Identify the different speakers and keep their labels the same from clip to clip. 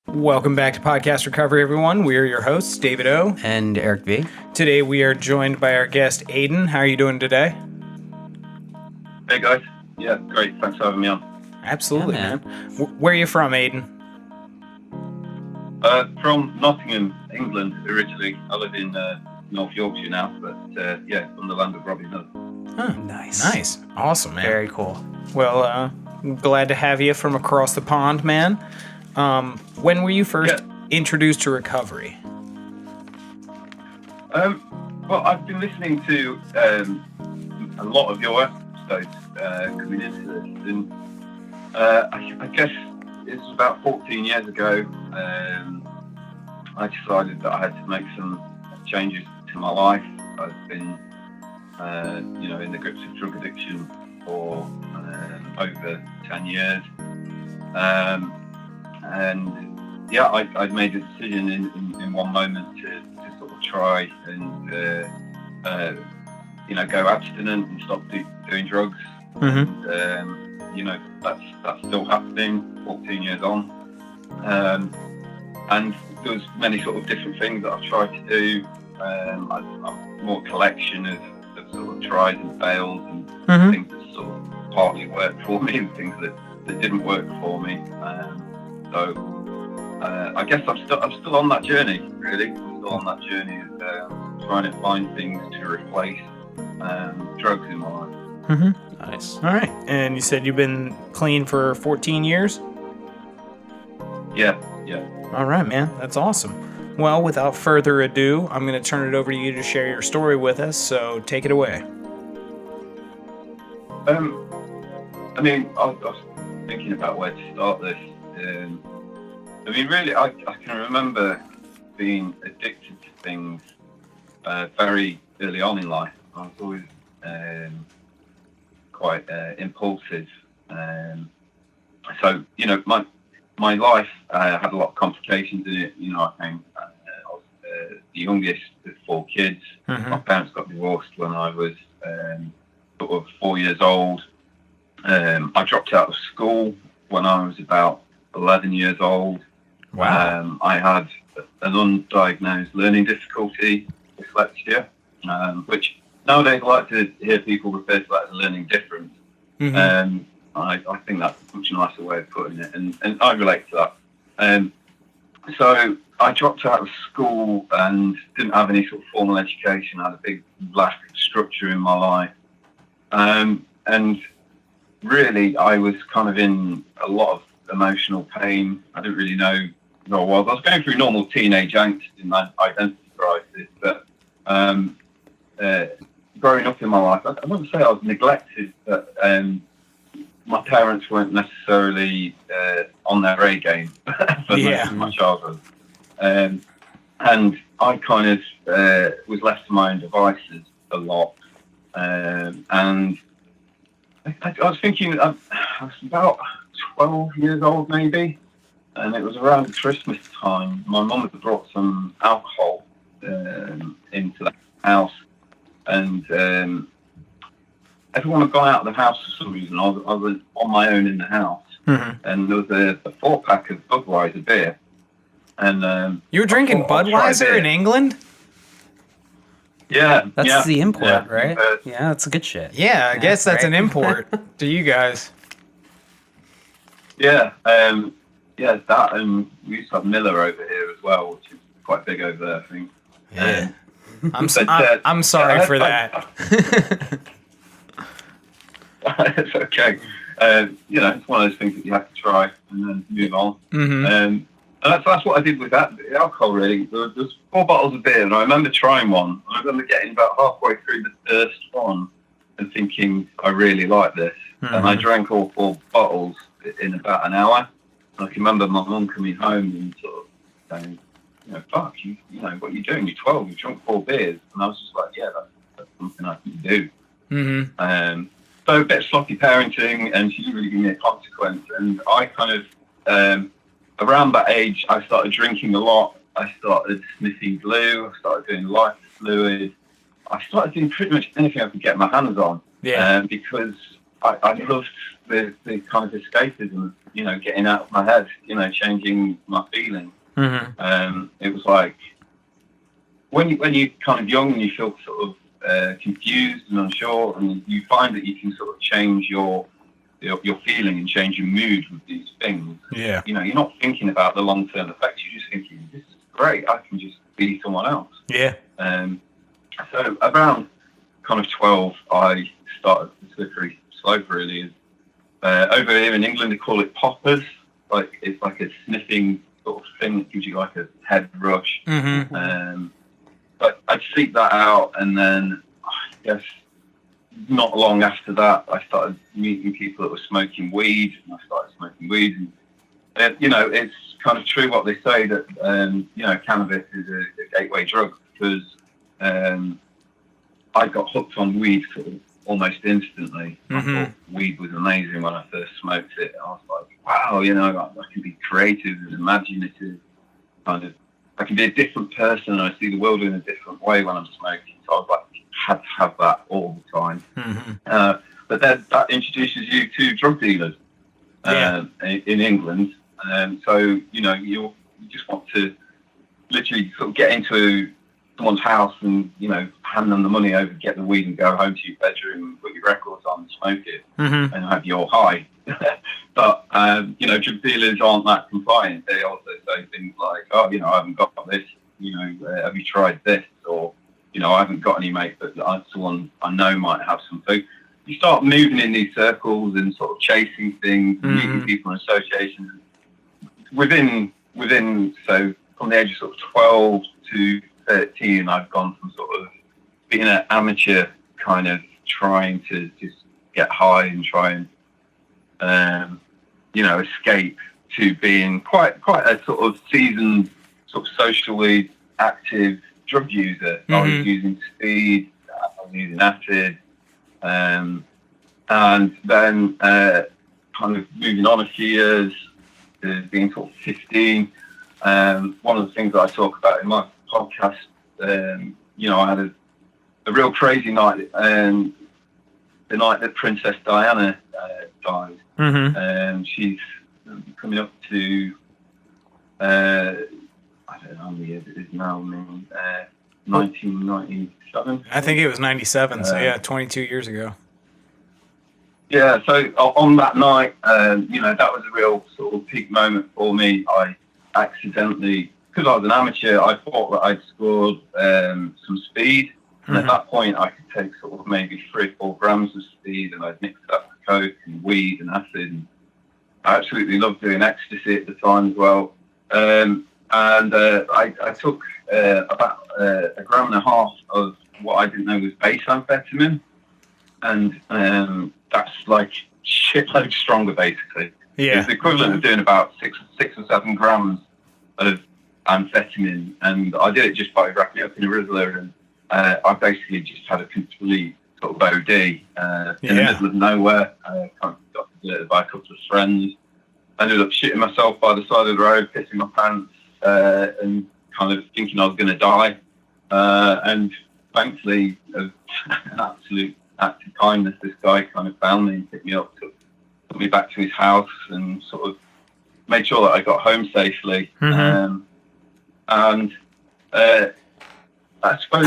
Speaker 1: Welcome back to Podcast Recovery, everyone. We are your hosts, David O.
Speaker 2: And Eric V.
Speaker 1: Today we are joined by our guest, Aidan. How are you doing today?
Speaker 3: Hey, guys. Yeah, great. Thanks for having me on.
Speaker 1: Absolutely, man. Where are you from, Aidan?
Speaker 3: From Nottingham, England, originally. I live in North Yorkshire now, but from the land of Robin Hood.
Speaker 1: Huh, nice. Awesome, man.
Speaker 2: Very cool.
Speaker 1: Well, I'm glad to have you from across the pond, man. When were you first introduced to recovery?
Speaker 3: Well, I've been listening to a lot of your episodes coming into this, and I guess it was about 14 years ago. I decided that I had to make some changes to my life. I've been, in the grips of drug addiction for over 10 years. I'd made a decision in one moment to sort of try and go abstinent and stop doing drugs.
Speaker 1: Mm-hmm.
Speaker 3: And, that's still happening 14 years on. And there was many sort of different things that I've tried to do. I'm more a collection of sort of tries and fails and things that sort of partly worked for me and things that didn't work for me. I guess I'm still on that journey, really. I'm still on that journey of trying to find things to replace drugs in my life.
Speaker 1: Mm-hmm.
Speaker 2: Nice.
Speaker 1: All right. And you said you've been clean for 14 years?
Speaker 3: Yeah.
Speaker 1: All right, man. That's awesome. Well, without further ado, I'm going to turn it over to you to share your story with us, so take it away.
Speaker 3: I was thinking about where to start this. Really, I can remember being addicted to things very early on in life. I was always quite impulsive. My life had a lot of complications in it. I was the youngest of 4 kids.
Speaker 1: Mm-hmm.
Speaker 3: My parents got divorced when I was sort of 4 years old. I dropped out of school when I was about 11 years old.
Speaker 1: Wow.
Speaker 3: I had an undiagnosed learning difficulty, dyslexia, which nowadays I like to hear people refer to that as learning difference.
Speaker 1: Mm-hmm.
Speaker 3: I think that's a much nicer way of putting it, and I relate to that. So I dropped out of school and didn't have any sort of formal education. I had a big lack of structure in my life. And really, I was kind of in a lot of emotional pain. I didn't really know who I was. I was going through normal teenage angst and identity crisis, but growing up in my life, I wouldn't say I was neglected, but my parents weren't necessarily on their A game for most of my childhood. And I kind of was left to my own devices a lot. And I was thinking, I was about 12 years old maybe, and it was around Christmas time. My mum had brought some alcohol into the house, and everyone had gone out of the house for some reason. I was on my own in the house, and there was a 4-pack of Budweiser beer. And
Speaker 1: you were drinking Budweiser in England?
Speaker 3: Yeah.
Speaker 2: That's the import, right? Yeah, that's good shit.
Speaker 1: Yeah, I guess that's an import to you guys.
Speaker 3: Yeah, that, and we used to have Miller over here as well, which is quite big over there, I think.
Speaker 1: Yeah. I'm sorry for that.
Speaker 3: It's okay. It's one of those things that you have to try and then move on.
Speaker 1: Mm-hmm.
Speaker 3: And that's what I did with that alcohol, really. There was 4 bottles of beer, and I remember trying one. I remember getting about halfway through the first one and thinking, I really like this. Mm-hmm. And I drank all 4 bottles in about an hour. And I can remember my mum coming home and sort of saying, fuck, you know, what are you doing? You're 12, you drunk 4 beers. And I was just like, yeah, that's something I can do.
Speaker 1: Mm-hmm.
Speaker 3: So a bit of sloppy parenting, and she didn't really give me a consequence. And I kind of, around that age, I started drinking a lot. I started sniffing glue. I started doing lighter fluid. I started doing pretty much anything I could get my hands on.
Speaker 1: Yeah.
Speaker 3: Because I loved the kind of escapism, getting out of my head, changing my feelings. It was like when you're kind of young and you feel sort of confused and unsure, and you find that you can sort of change your feeling and change your mood with these things.
Speaker 1: Yeah.
Speaker 3: You're not thinking about the long-term effects. You're just thinking, this is great. I can just be someone else.
Speaker 1: Yeah.
Speaker 3: So around kind of 12, I started the slippery slope, really. Over here in England, they call it poppers. Like, it's like a sniffing sort of thing that gives you like a head rush. But I'd seek that out, and then I guess not long after that, I started meeting people that were smoking weed, and I started smoking weed. And, it's kind of true what they say that, cannabis is a gateway drug, because I got hooked on weed sort of almost instantly. I thought weed was amazing when I first smoked it. I was like, wow, I can be creative and imaginative, kind of. I can be a different person, and I see the world in a different way when I'm smoking. So I was like, had to have that all the time. But then that introduces you to drug dealers in England. So, you just want to literally sort of get into someone's house and, hand them the money over, get the weed and go home to your bedroom and put your records on and smoke it and have your high. But, drug dealers aren't that compliant. They also say things like, oh, I haven't got this, have you tried this? Or, I haven't got any mate, but someone I know might have some. So you start moving in these circles and sort of chasing things, meeting people in associations. Within, so from the age of sort of 12 to 13, I've gone from sort of being an amateur, kind of trying to just get high and try and, escape, to being quite a sort of seasoned, sort of socially active drug user. I was using speed, I was using acid, and then kind of moving on a few years to being sort of 15. One of the things that I talk about in my podcast, I had a real crazy night, the night that Princess Diana died. She's coming up to, I don't know how many years it is now, 1997.
Speaker 1: I think it was 97, so yeah, 22 years ago.
Speaker 3: Yeah, so on that night, that was a real sort of peak moment for me. I accidentally, because I was an amateur, I thought that I'd scored some speed. And at that point, I could take sort of maybe 3 or 4 grams of speed, and I'd mix it up with coke and weed and acid. And I absolutely loved doing ecstasy at the time as well. I took about 1.5 grams of what I didn't know was base amphetamine. And that's like shitload stronger, basically.
Speaker 1: Yeah.
Speaker 3: It's the equivalent of doing about 6 or 7 grams of amphetamine. And I did it just by wrapping it up in a Rizzler, and I basically just had a complete sort of OD in the middle of nowhere. Kind of got deserted by a couple of friends. I ended up shitting myself by the side of the road, pissing my pants, and kind of thinking I was going to die. And thankfully, an absolute act of kindness, this guy kind of found me and picked me up, took me back to his house, and sort of made sure that I got home safely. I suppose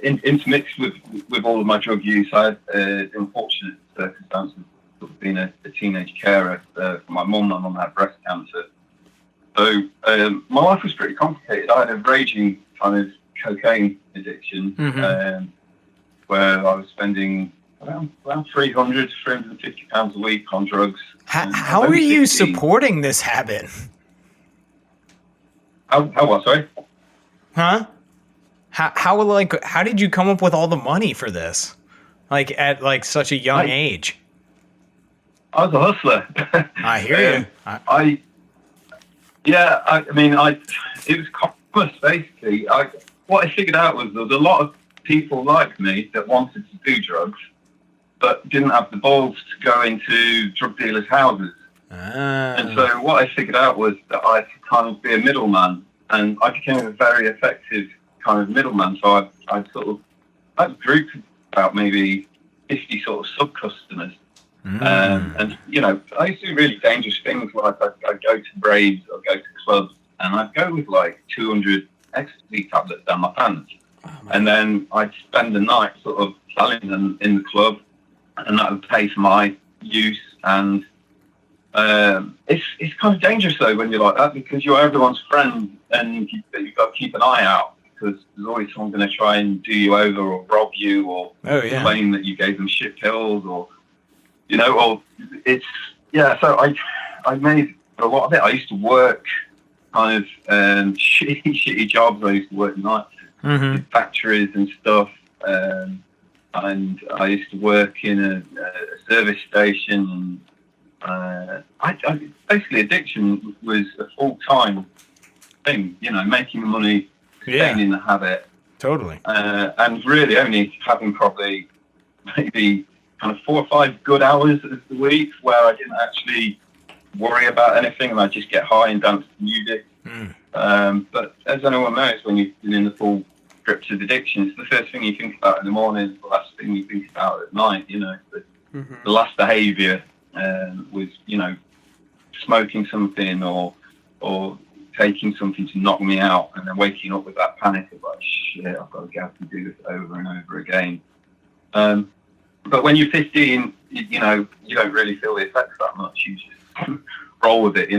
Speaker 3: intermixed with all of my drug use, I had the unfortunate circumstance of sort of being a teenage carer for my mum. My mum had breast cancer. So my life was pretty complicated. I had a raging kind of cocaine addiction, where I was spending around 300 to 350 pounds a week on drugs.
Speaker 1: How are you supporting this habit?
Speaker 3: How what, sorry?
Speaker 1: Huh? How did you come up with all the money for this? Like at like such a young age?
Speaker 3: I was a hustler.
Speaker 1: I hear you.
Speaker 3: It was commerce basically. What I figured out was there was a lot of people like me that wanted to do drugs, but didn't have the balls to go into drug dealers' houses. And so what I figured out was that I could kind of be a middleman, and I became a very effective kind of middleman. So I had a group of about maybe 50 sort of sub-customers And I used to do really dangerous things. Like I'd go to raves, I'd go to clubs, and I'd go with like 200 ecstasy tablets down my pants. And then I'd spend the night sort of selling them in the club, and that would pay for my use. And it's kind of dangerous though when you're like that, because you're everyone's friend, and you've got to keep an eye out, because there's always someone going to try and do you over or rob you or claim that you gave them shit pills, or or it's So I made a lot of it. I used to work kind of shitty jobs. I used to work nights in factories and stuff, and I used to work in a service station. Basically, addiction was a full-time thing. Making money, staying in the habit.
Speaker 1: Totally.
Speaker 3: And really only having probably maybe kind of 4 or 5 good hours of the week where I didn't actually worry about anything, and I just get high and dance to music. But as anyone knows, when you've been in the full grips of addiction, it's the first thing you think about in the morning, the last thing you think about at night. The last behaviour was smoking something or taking something to knock me out, and then waking up with that panic of like, shit, I've got to get up and do this over and over again. But when you're 15, you don't really feel the effects that much. You just roll with it,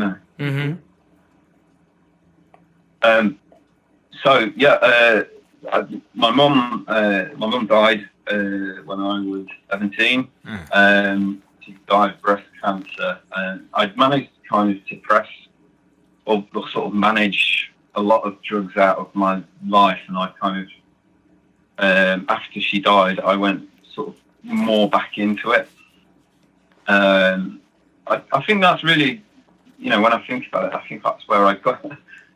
Speaker 3: My mum died when I was 17. She died of breast cancer, and I'd managed to kind of suppress or sort of manage a lot of drugs out of my life, and I kind of after she died, I went sort of more back into it. I think that's really, when I think about it, I think that's where I got.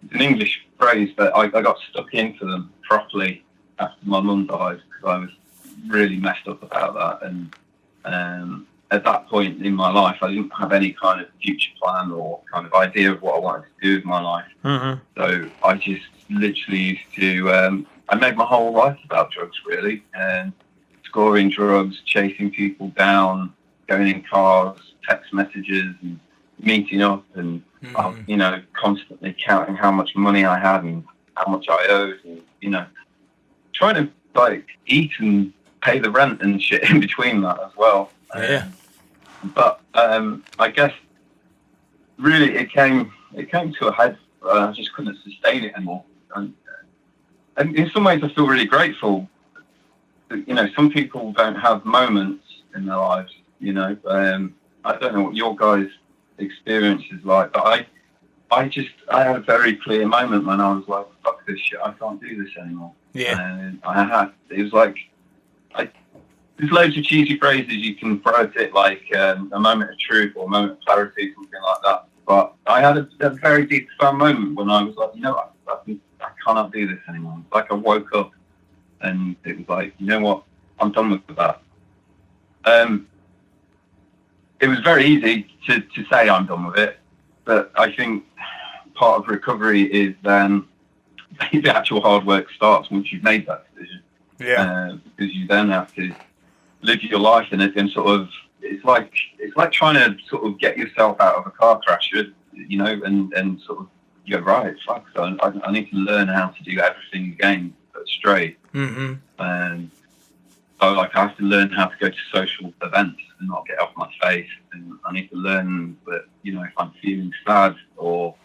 Speaker 3: It's an English phrase, but I got stuck into them properly after my mum died, because I was really messed up about that. And at that point in my life, I didn't have any kind of future plan or kind of idea of what I wanted to do with my life. So I just literally used to. I made my whole life about drugs, really, and scoring drugs, chasing people down, going in cars, text messages, and meeting up, and constantly counting how much money I had and how much I owed, and trying to like eat and pay the rent and shit in between that as well. But I guess really it came to a head. I just couldn't sustain it anymore, and in some ways I feel really grateful. Some people don't have moments in their lives. I don't know what your guys' experience is like, but I had a very clear moment when I was like, fuck this shit, I can't do this anymore. And it was like, there's loads of cheesy phrases you can throw at it, like a moment of truth or a moment of clarity, something like that. But I had a very deep, profound moment when I was like, I cannot do this anymore. It's like I woke up and it was like, you know what, I'm done with that. It was very easy to say I'm done with it, but I think part of recovery is then the actual hard work starts once you've made that decision. Because you then have to live your life in it, and sort of it's like trying to sort of get yourself out of a car crash, and sort of you go, right, fuck, so I need to learn how to do everything again but straight. And so like I have to learn how to go to social events and not get off my face, and I need to learn that if I'm feeling sad or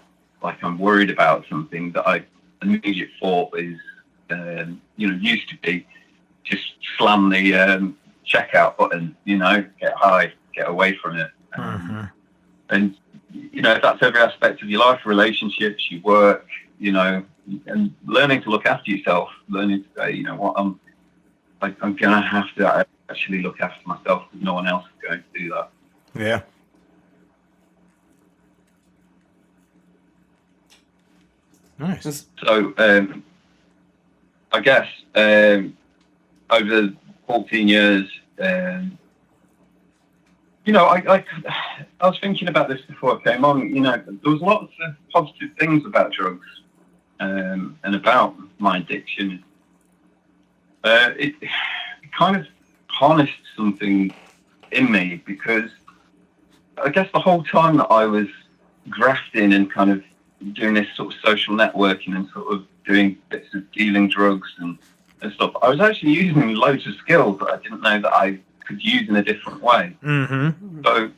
Speaker 3: like I'm worried about something, that an immediate thought is used to be just slam the checkout button, get high, get away from it. And that's every aspect of your life, relationships, your work, and learning to look after yourself, learning to say, I'm going to have to actually look after myself, because no one else is going to do that.
Speaker 1: Nice.
Speaker 3: So I guess over 14 years, I was thinking about this before I came on. There was lots of positive things about drugs and about my addiction. It kind of harnessed something in me, because I guess the whole time that I was grafting and kind of doing this sort of social networking and sort of doing bits of dealing drugs and stuff, I was actually using loads of skills that I didn't know that I could use in a different way.
Speaker 1: Mm-hmm.
Speaker 3: So,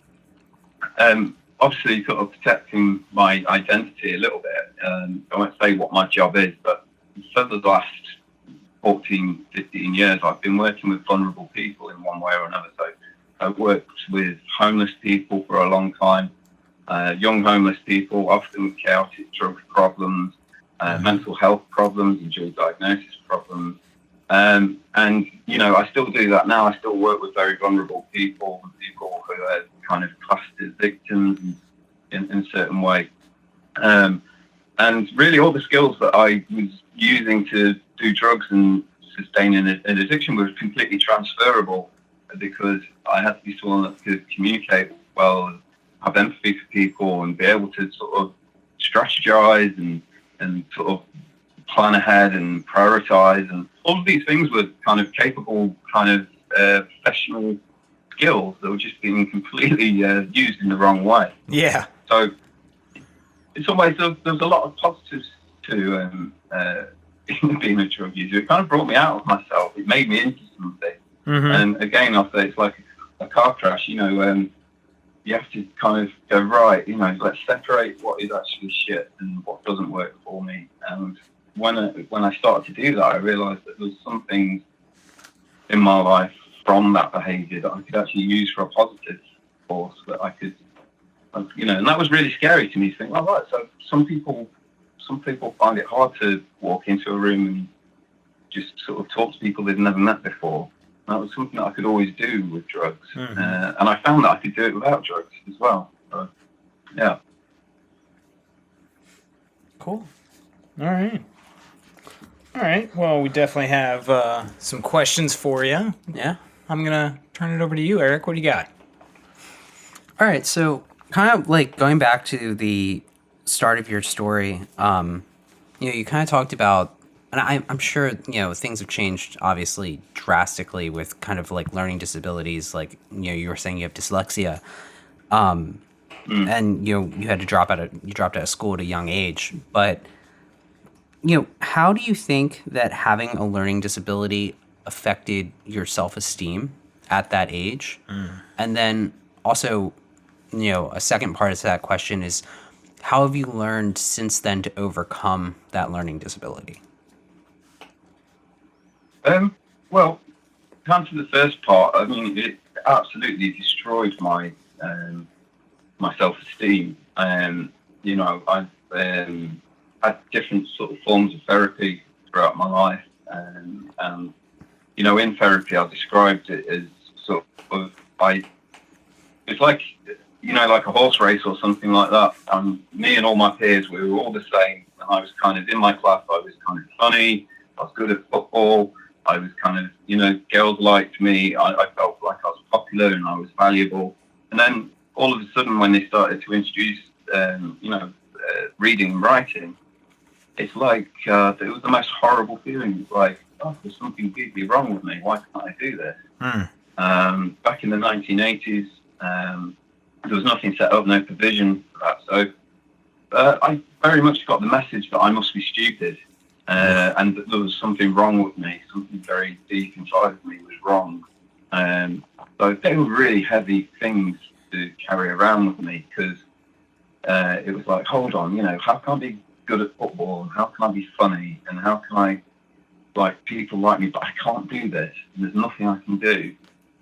Speaker 3: obviously, sort of protecting my identity a little bit. I won't say what my job is, but for the last 14, 15 years, I've been working with vulnerable people in one way or another. So I've worked with homeless people for a long time, young homeless people, often with chaotic drug problems, mental health problems, and dual diagnosis problems. And, I still do that now. I still work with very vulnerable people who are kind of classed as victims in a certain way. And really all the skills that I was using to do drugs and sustain an addiction were completely transferable, because I had to be someone that could communicate well, have empathy for people, and be able to sort of strategize and sort of plan ahead and prioritize. And all of these things were kind of capable, professional skills that were just being completely used in the wrong way.
Speaker 1: Yeah.
Speaker 3: So in some ways, there's a lot of positives to being a drug user. It kind of brought me out of myself. It made me into something.
Speaker 1: Mm-hmm.
Speaker 3: And again, I'll say it's like a car crash. You have to kind of go, right, let's separate what is actually shit and what doesn't work for me. And when I started to do that, I realised that there was some things in my life from that behaviour that I could actually use for a positive force, that I could, and that was really scary to me, to think, oh, right, so some people find it hard to walk into a room and just sort of talk to people they've never met before. And that was something that I could always do with drugs.
Speaker 1: Mm-hmm.
Speaker 3: And I found that I could do it without drugs as well. So, yeah.
Speaker 1: Cool. All right. Well, we definitely have some questions for you.
Speaker 2: Yeah.
Speaker 1: I'm going to turn it over to you, Eric. What do you got?
Speaker 2: All right. So kind of like going back to the start of your story, you kind of talked about, and I'm sure, things have changed obviously drastically with kind of like learning disabilities. Like, you were saying you have dyslexia, and, you had to dropped out of school at a young age. But, how do you think that having a learning disability affected your self-esteem at that age? And then also, a second part of that question is, how have you learned since then to overcome that learning disability?
Speaker 3: Well, to answer the first part, I mean, it absolutely destroyed my my self-esteem. I've had different sort of forms of therapy throughout my life, and in therapy, I described it as sort of it's like like a horse race or something like that. Me and all my peers, we were all the same. And I was kind of in my class. I was kind of funny. I was good at football. I was kind of, girls liked me. I felt like I was popular and I was valuable. And then all of a sudden, when they started to introduce, reading and writing, it's like it was the most horrible feeling. It's like, oh, there's something deeply wrong with me. Why can't I do this? Back in the 1980s, there was nothing set up, no provision for that. So I very much got the message that I must be stupid. And that there was something wrong with me, something very deep inside of me was wrong. So they were really heavy things to carry around with me, because it was like, hold on, how can I be good at football, and how can I be funny, and how can I, people like me, but I can't do this, and there's nothing I can do.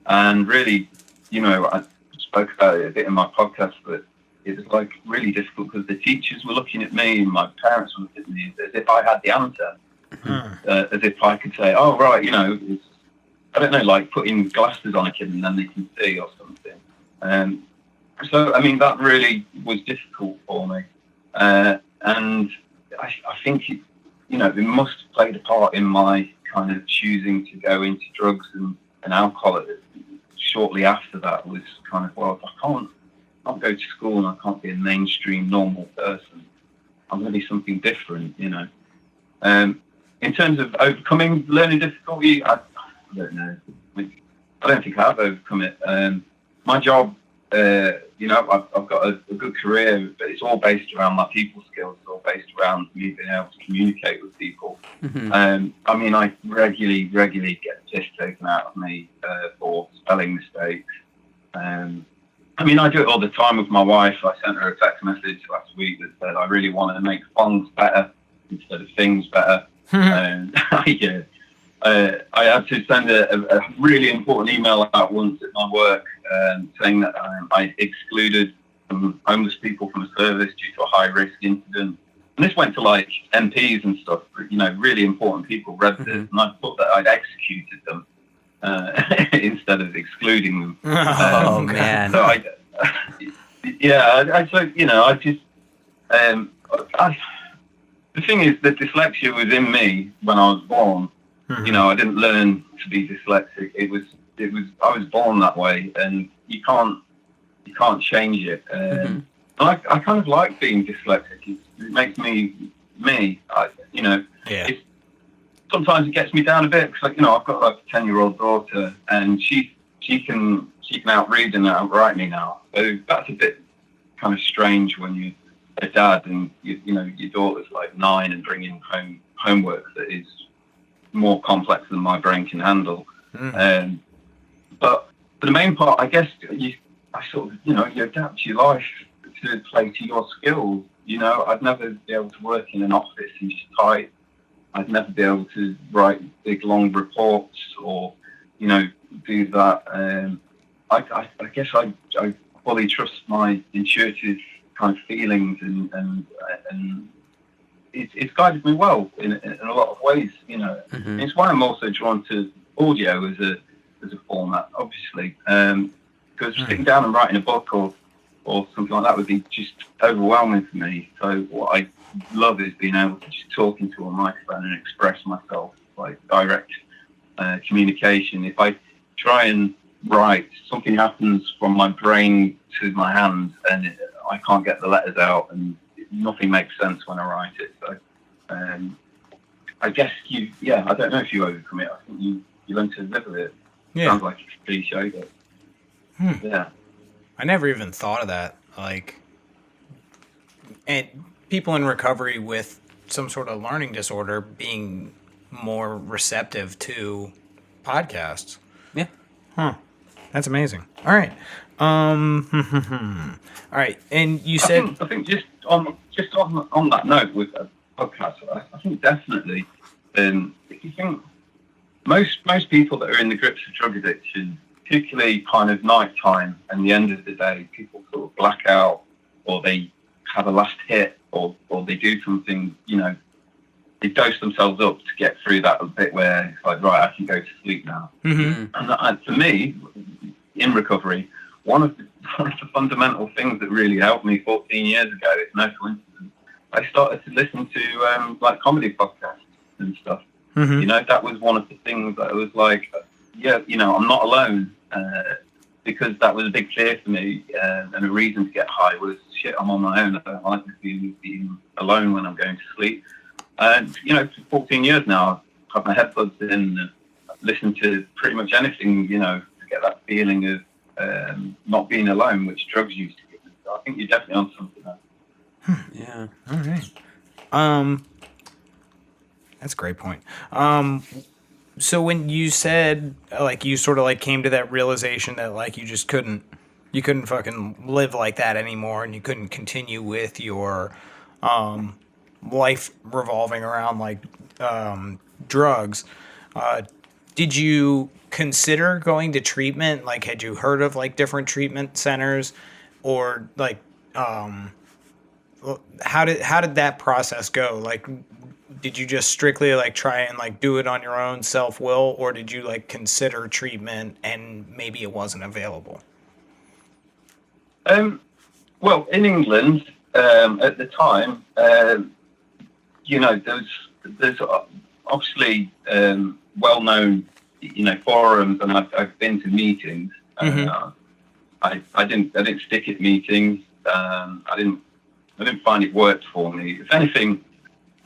Speaker 3: And really, I spoke about it a bit in my podcast, but it was like really difficult, because the teachers were looking at me and my parents were looking at me as if I had the answer, as if I could say, oh, right, it's, I don't know, like putting glasses on a kid and then they can see or something. So, I mean, that really was difficult for me. And I think, it must have played a part in my kind of choosing to go into drugs and alcohol. Shortly after that was kind of, well, if I can't go to school and I can't be a mainstream normal person, I'm going to be something different, In terms of overcoming learning difficulty, I don't know. I don't think I've overcome it. my job, I've got a good career, but it's all based around my people skills. It's all based around me being able to communicate with people. I regularly get the piss taken out of me for spelling mistakes. I do it all the time with my wife. I sent her a text message last week that said I really want to make things better instead of things better. I had to send a really important email out once at my work saying that I excluded some homeless people from the service due to a high-risk incident. And this went to like MPs and stuff, really important people read this, and I thought that I'd executed them instead of excluding them.
Speaker 2: Oh, man.
Speaker 3: So the thing is that dyslexia was in me when I was born. I didn't learn to be dyslexic. I was born that way, and you can't change it. I kind of like being dyslexic. It makes me me. Sometimes it gets me down a bit because I've got like a 10-year-old daughter, and she can outread and outwrite me now. So that's a bit kind of strange when you're a dad and your daughter's like 9 and bringing home homework that is more complex than my brain can handle. But for the main part, I guess you adapt your life to play to your skills. I'd never be able to work in an office and just type. I'd never be able to write big long reports or do that. I guess I fully trust my intuitive kind of feelings and it's guided me well in a lot of ways. It's why I'm also drawn to audio as a format, obviously, because sitting down and writing a book or something like that would be just overwhelming for me. So what I love is being able to just talk into a microphone and express myself, like direct communication. If I try and write, something happens from my brain to my hands, and I can't get the letters out, and nothing makes sense when I write it. So I guess I don't know if you overcome it. I think you learn to live with it.
Speaker 1: Yeah.
Speaker 3: Sounds like it's cliche, but yeah.
Speaker 1: I never even thought of that. And people in recovery with some sort of learning disorder being more receptive to podcasts.
Speaker 2: Yeah.
Speaker 1: That's amazing. All right. All right. And you said,
Speaker 3: I think just on that note with a podcast, I think definitely, if you think most people that are in the grips of drug addiction, particularly kind of nighttime and the end of the day, people sort of black out, or they have a last hit, or they do something, they dose themselves up to get through that bit where it's like, right, I can go to sleep now. And for me, in recovery, one of the fundamental things that really helped me 14 years ago, it's no coincidence, I started to listen to like comedy podcasts and stuff. That was one of the things that I was like, I'm not alone, because that was a big fear for me, and a reason to get high was, shit, I'm on my own. I don't like being alone when I'm going to sleep. And, for 14 years now, I've had my headphones in and listened to pretty much anything, to get that feeling of not being alone, which drugs used to give me. So I think you're definitely on something there.
Speaker 2: Yeah.
Speaker 1: all right. That's a great point. So when you said, you sort of came to that realization that you just couldn't fucking live like that anymore, and you couldn't continue with your life revolving around drugs, did you consider going to treatment? Had you heard of different treatment centers, or how did that process go? Did you just strictly try and do it on your own self-will, or did you consider treatment and maybe it wasn't available?
Speaker 3: Well, in England at the time, there's obviously well-known forums, and I've been to meetings. I didn't stick at meetings. I didn't find it worked for me. If anything,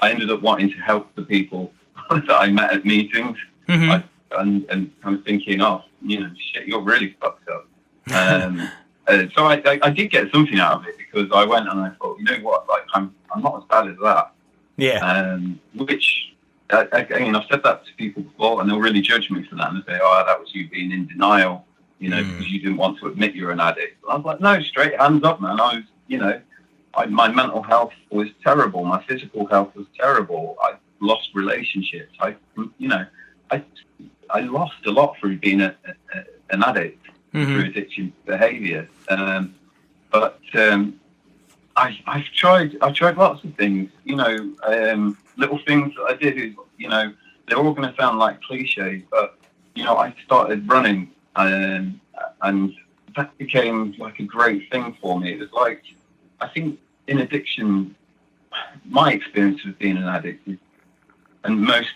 Speaker 3: I ended up wanting to help the people that I met at meetings, and kind of thinking, shit, you're really fucked up. So I did get something out of it, because I went and I thought, you know what, like I'm not as bad as that.
Speaker 1: Yeah.
Speaker 3: Which, again, I've said that to people before, and they'll really judge me for that, and they say, "Oh, that was you being in denial, because you didn't want to admit you're an addict." I was like, "No, straight hands up, man. I was, my mental health was terrible. My physical health was terrible. I lost relationships. I lost a lot through being an addict, through addiction behaviour. But I've tried lots of things. Little things that I did is, they're all going to sound like cliches, but I started running, and that became like a great thing for me. It was like, I think in addiction, my experience of being an addict is, and most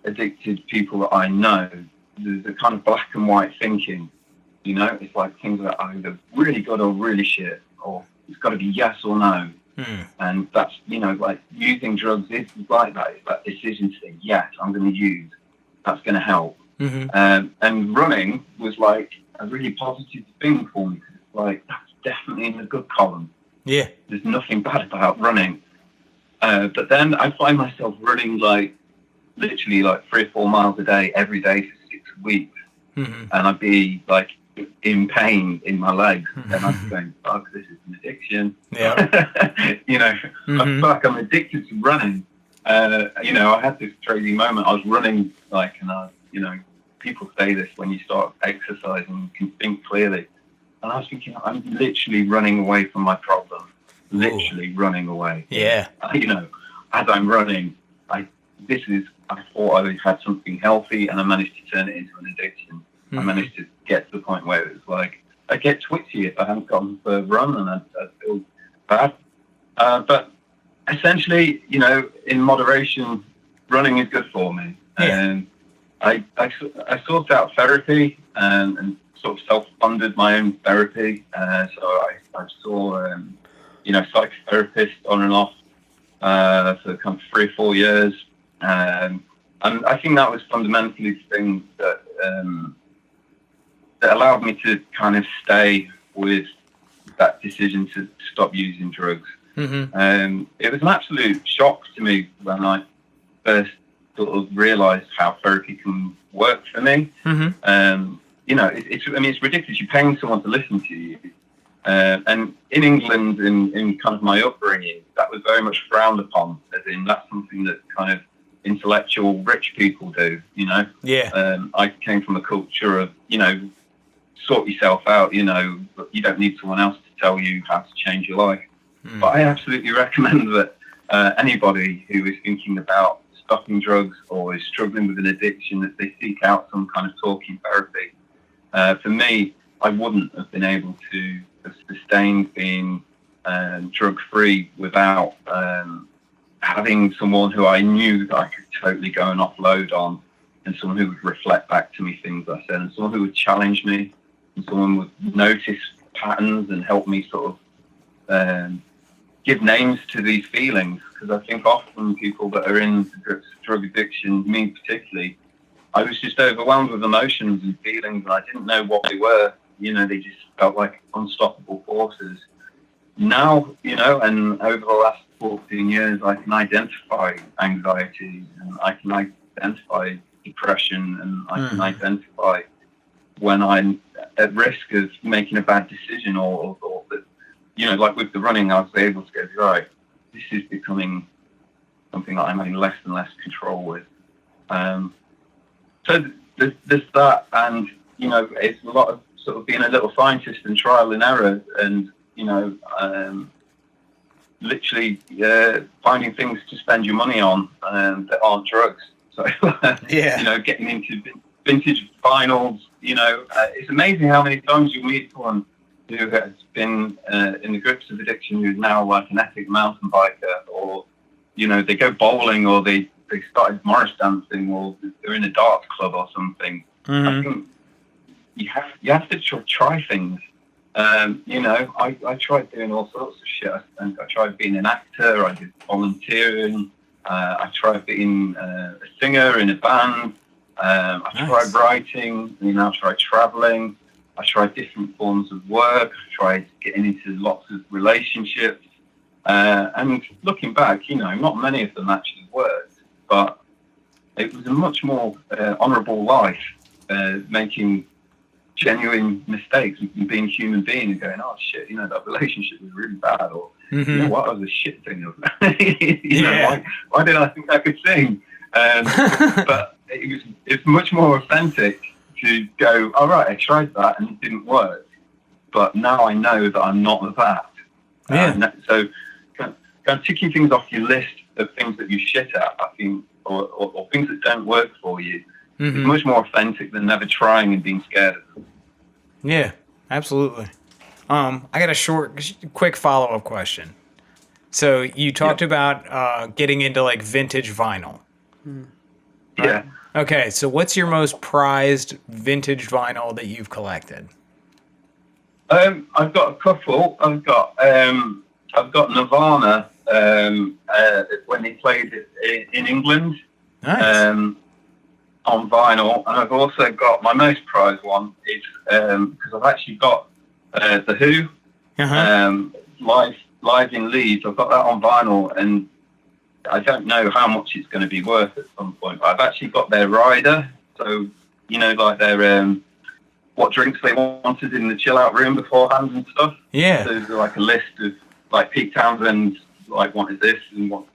Speaker 3: addicted people that I know, there's a kind of black and white thinking. It's like things that are either really good or really shit, or it's got to be yes or no. And that's, like using drugs is like that. It's that decision to say, yes, I'm going to use. That's going to help. And running was like a really positive thing for me, because it's like, that's definitely in the good column.
Speaker 1: Yeah.
Speaker 3: There's nothing bad about running. But then I find myself running like literally like 3 or 4 miles a day every day for 6 weeks. And I'd be like in pain in my legs, and I'd be going, fuck, this is an addiction.
Speaker 1: Yeah.
Speaker 3: I'm addicted to running. I had this crazy moment. I was running, like, and people say this when you start exercising, you can think clearly. And I was thinking, I'm literally running away from my problem. Literally running away.
Speaker 1: Yeah.
Speaker 3: As I'm running, I thought I had something healthy, and I managed to turn it into an addiction. I managed to get to the point where it was like, I get twitchy if I hadn't gotten for a run, and I'd feel bad. But essentially, in moderation, running is good for me. And I sorted out therapy, and sort of self-funded my own therapy. So I saw, psychotherapists on and off for kind of 3 or 4 years. And I think that was fundamentally the thing that allowed me to kind of stay with that decision to stop using drugs. It was an absolute shock to me when I first sort of realised how therapy can work for me. It's ridiculous. You're paying someone to listen to you. And in England, in kind of my upbringing, that was very much frowned upon, as in that's something that kind of intellectual rich people do, I came from a culture of, sort yourself out, you don't need someone else to tell you how to change your life. But I absolutely recommend that anybody who is thinking about stopping drugs or is struggling with an addiction, that they seek out some kind of talking therapy. For me, I wouldn't have been able to have sustained being drug-free without having someone who I knew that I could totally go and offload on, and someone who would reflect back to me things I said, and someone who would challenge me, and someone would notice patterns and help me sort of give names to these feelings. Because I think often people that are in drug addiction, me particularly, I was just overwhelmed with emotions and feelings, and I didn't know what they were. They just felt like unstoppable forces. Now, and over the last 14 years, I can identify anxiety, and I can identify depression, and I can identify when I'm at risk of making a bad decision, or that, like with the running, I was able to go, right, this is becoming something that I'm having less and less control with. So there's that, and, it's a lot of sort of being a little scientist and trial and error, and, literally finding things to spend your money on that aren't drugs. So, getting into vintage vinyls, it's amazing how many times you meet someone who has been in the grips of addiction, who's now like an epic mountain biker, or, they go bowling, or they started Morris dancing, or they're in a darts club or something. I think you have to try things. I tried doing all sorts of shit. I tried being an actor. I did volunteering. I tried being a singer in a band. I tried writing. I tried traveling. I tried different forms of work. I tried getting into lots of relationships. And looking back, not many of them actually worked, but it was a much more honourable life, making genuine mistakes and being a human being and going, oh shit, that relationship was really bad, or you know what, I was a shit singer. Why did I think I could sing? But it's much more authentic to go, all right, I tried that and it didn't work, but now I know that I'm not that. So kind of ticking things off your list of things that you shit at, I think, or things that don't work for you, is much more authentic than never trying and being scared of them.
Speaker 1: Yeah, absolutely. I got a quick follow-up question. So you talked about getting into like vintage vinyl.
Speaker 3: Yeah.
Speaker 1: Okay, so what's your most prized vintage vinyl that you've collected?
Speaker 3: I've got a couple. I've got Nirvana when they played it in England.
Speaker 1: Nice.
Speaker 3: On vinyl, and I've also got my most prized one is because I've actually got the Who live in Leeds. I've got that on vinyl, and I don't know how much it's going to be worth at some point, but I've actually got their rider, so like their what drinks they wanted in the chill out room beforehand and stuff.
Speaker 1: Yeah.
Speaker 3: So there's like a list of like Pete Townsend like wanted this and what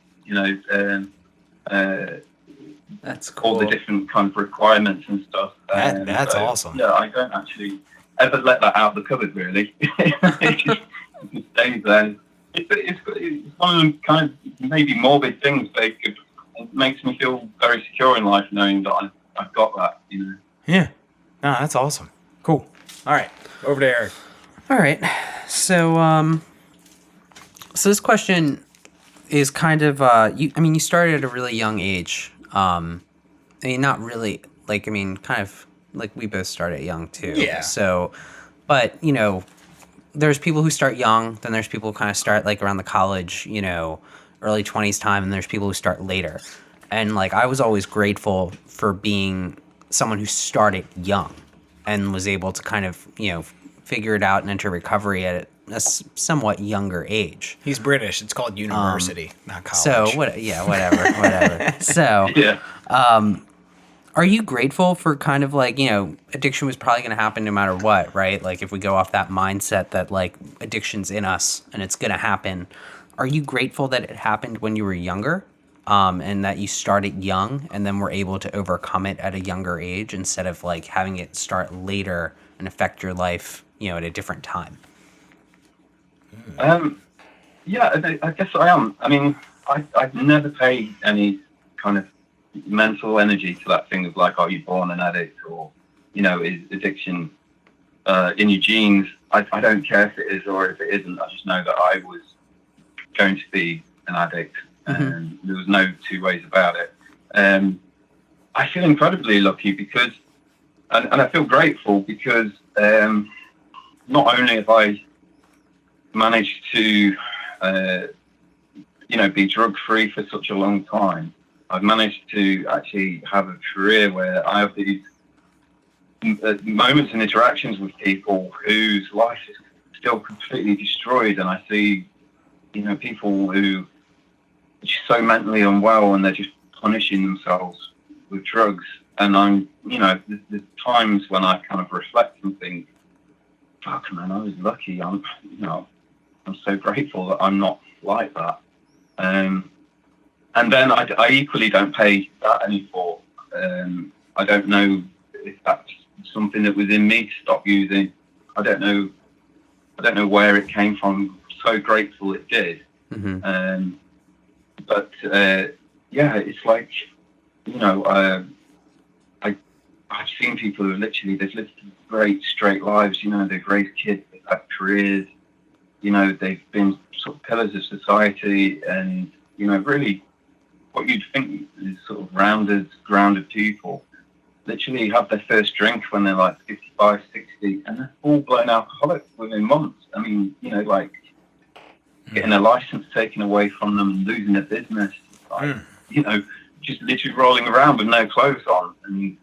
Speaker 2: that's cool.
Speaker 3: All the different kind of requirements and stuff.
Speaker 1: That's awesome.
Speaker 3: Yeah, I don't actually ever let that out of the cupboard, really. It just stays there. It's one of them kind of maybe morbid things, but it makes me feel very secure in life knowing that I've got that,
Speaker 1: Yeah. No, that's awesome. Cool. All right. Over to Eric.
Speaker 2: All right. So, so this question is kind of, you started at a really young age. I mean, not really, kind of like we both started young too.
Speaker 1: Yeah.
Speaker 2: So, but, there's people who start young, then there's people who kind of start like around the college, early 20s time, and there's people who start later. And like, I was always grateful for being someone who started young and was able to kind of, figure it out and enter recovery at a somewhat younger age.
Speaker 1: He's British. It's called university, not college.
Speaker 2: So, whatever. So, are you grateful for kind of like, addiction was probably going to happen no matter what, right? Like if we go off that mindset that like addiction's in us and it's going to happen, are you grateful that it happened when you were younger? And that you started young and then were able to overcome it at a younger age instead of like having it start later and affect your life, at a different time?
Speaker 3: Yeah, I guess I am. I mean, I've never paid any kind of mental energy to that thing of like, are you born an addict, or is addiction in your genes? I don't care if it is or if it isn't. I just know that I was going to be an addict, and there was no two ways about it. I feel incredibly lucky because, and I feel grateful because not only have I managed to be drug free for such a long time, I've managed to actually have a career where I have these moments and interactions with people whose life is still completely destroyed, and I see people who are just so mentally unwell and they're just punishing themselves with drugs. And I'm there's times when I kind of reflect and think, fuck man, I was lucky. I'm so grateful that I'm not like that. And then I equally don't pay that anymore. I don't know if that's something that was in me to stop using. I don't know where it came from. I'm so grateful it did. But it's like, I've seen people who literally, they've lived great straight lives, they've raised kids, they've had careers, they've been sort of pillars of society, and, really what you'd think is sort of grounded people literally have their first drink when they're like 55, 60, and they're full-blown alcoholics within months. I mean, getting a license taken away from them and losing their business, just literally rolling around with no clothes on. And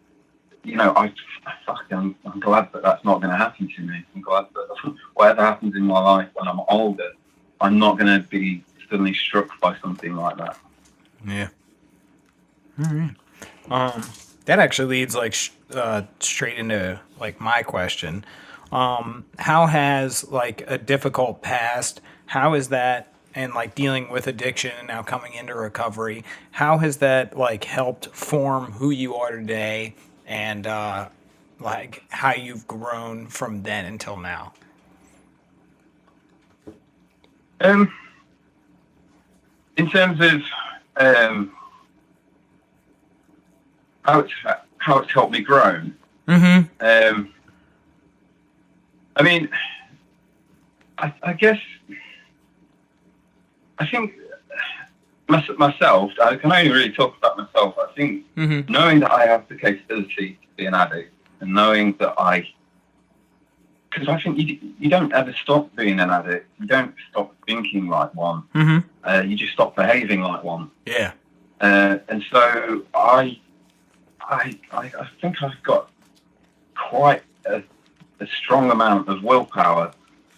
Speaker 3: I'm glad that that's not going to happen to me. I'm glad that whatever happens in my life when I'm older, I'm not going to be suddenly struck by something like that.
Speaker 1: Yeah. All right. That actually leads like straight into like my question. How has like a difficult past? How is that and like dealing with addiction and now coming into recovery? How has that like helped form who you are today and like how you've grown from then until now?
Speaker 3: In terms of how it's helped me grow.
Speaker 1: Mm-hmm.
Speaker 3: I mean, I guess I think myself. I can only really talk about myself. I think knowing that I have the capability to be an addict, and knowing that because I think you don't ever stop being an addict. You don't stop thinking like one. You just stop behaving like one.
Speaker 1: Yeah.
Speaker 3: And so I think I've got quite a strong amount of willpower,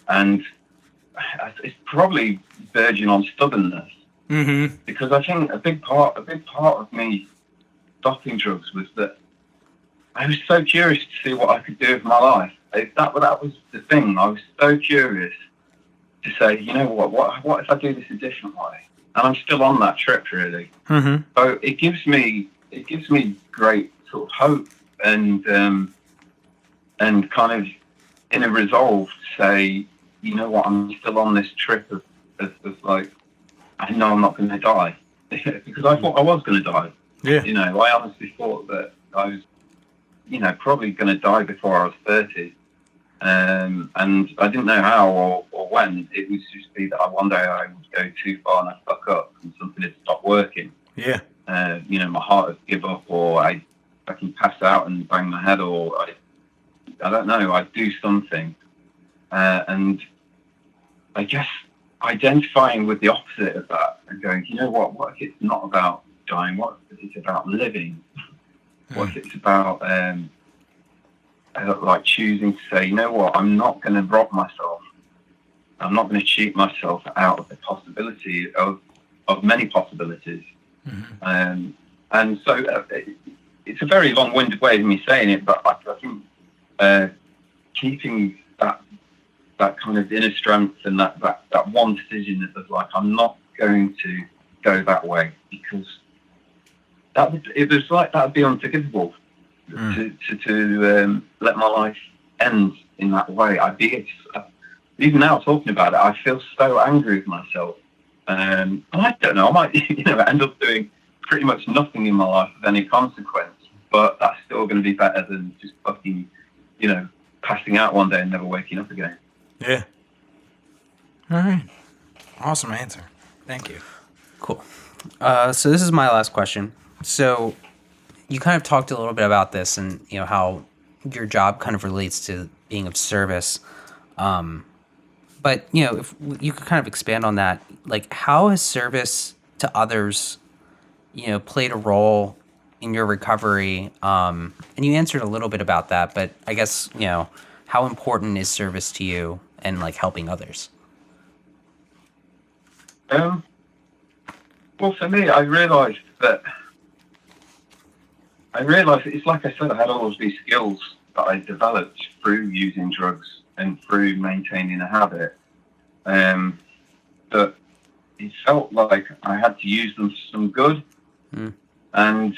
Speaker 3: and it's probably verging on stubbornness. Because I think a big part of me stopping drugs was that I was so curious to see what I could do with my life. That was the thing. I was so curious to say, you know what if I do this a different way? And I'm still on that trip, really. So it gives me great sort of hope and kind of inner resolve to say, you know what, I'm still on this trip of like, I know I'm not going to die because I thought I was going to die.
Speaker 1: Yeah.
Speaker 3: You know, I honestly thought that I was, probably going to die before I was 30. And I didn't know how or when. It was just be that one day I would go too far and I'd fuck up and something had stopped working.
Speaker 1: Yeah.
Speaker 3: My heart would give up, or I can pass out and bang my head, or I don't know, I'd do something. And I guess identifying with the opposite of that and going, you know what if it's not about dying? What if it's about living? What if it's about like choosing to say, you know what, I'm not going to rob myself. I'm not going to cheat myself out of the possibility of many possibilities. And so it's a very long-winded way of me saying it, but I think keeping that kind of inner strength and that one decision of like, I'm not going to go that way, because that would be unforgivable to let my life end in that way. Even now talking about it, I feel so angry with myself. And I don't know, I might end up doing pretty much nothing in my life of any consequence, but that's still going to be better than just fucking, passing out one day and never waking up again.
Speaker 1: Yeah. All right. Awesome answer. Thank you.
Speaker 2: Cool. So this is my last question. So you kind of talked a little bit about this and, how your job kind of relates to being of service. But, if you could kind of expand on that, like how has service to others, played a role in your recovery? And you answered a little bit about that, but I guess, how important is service to you and like helping others?
Speaker 3: Well, for me, I realized it's like I said, I had all of these skills that I developed through using drugs and through maintaining a habit. But it felt like I had to use them for some good. And,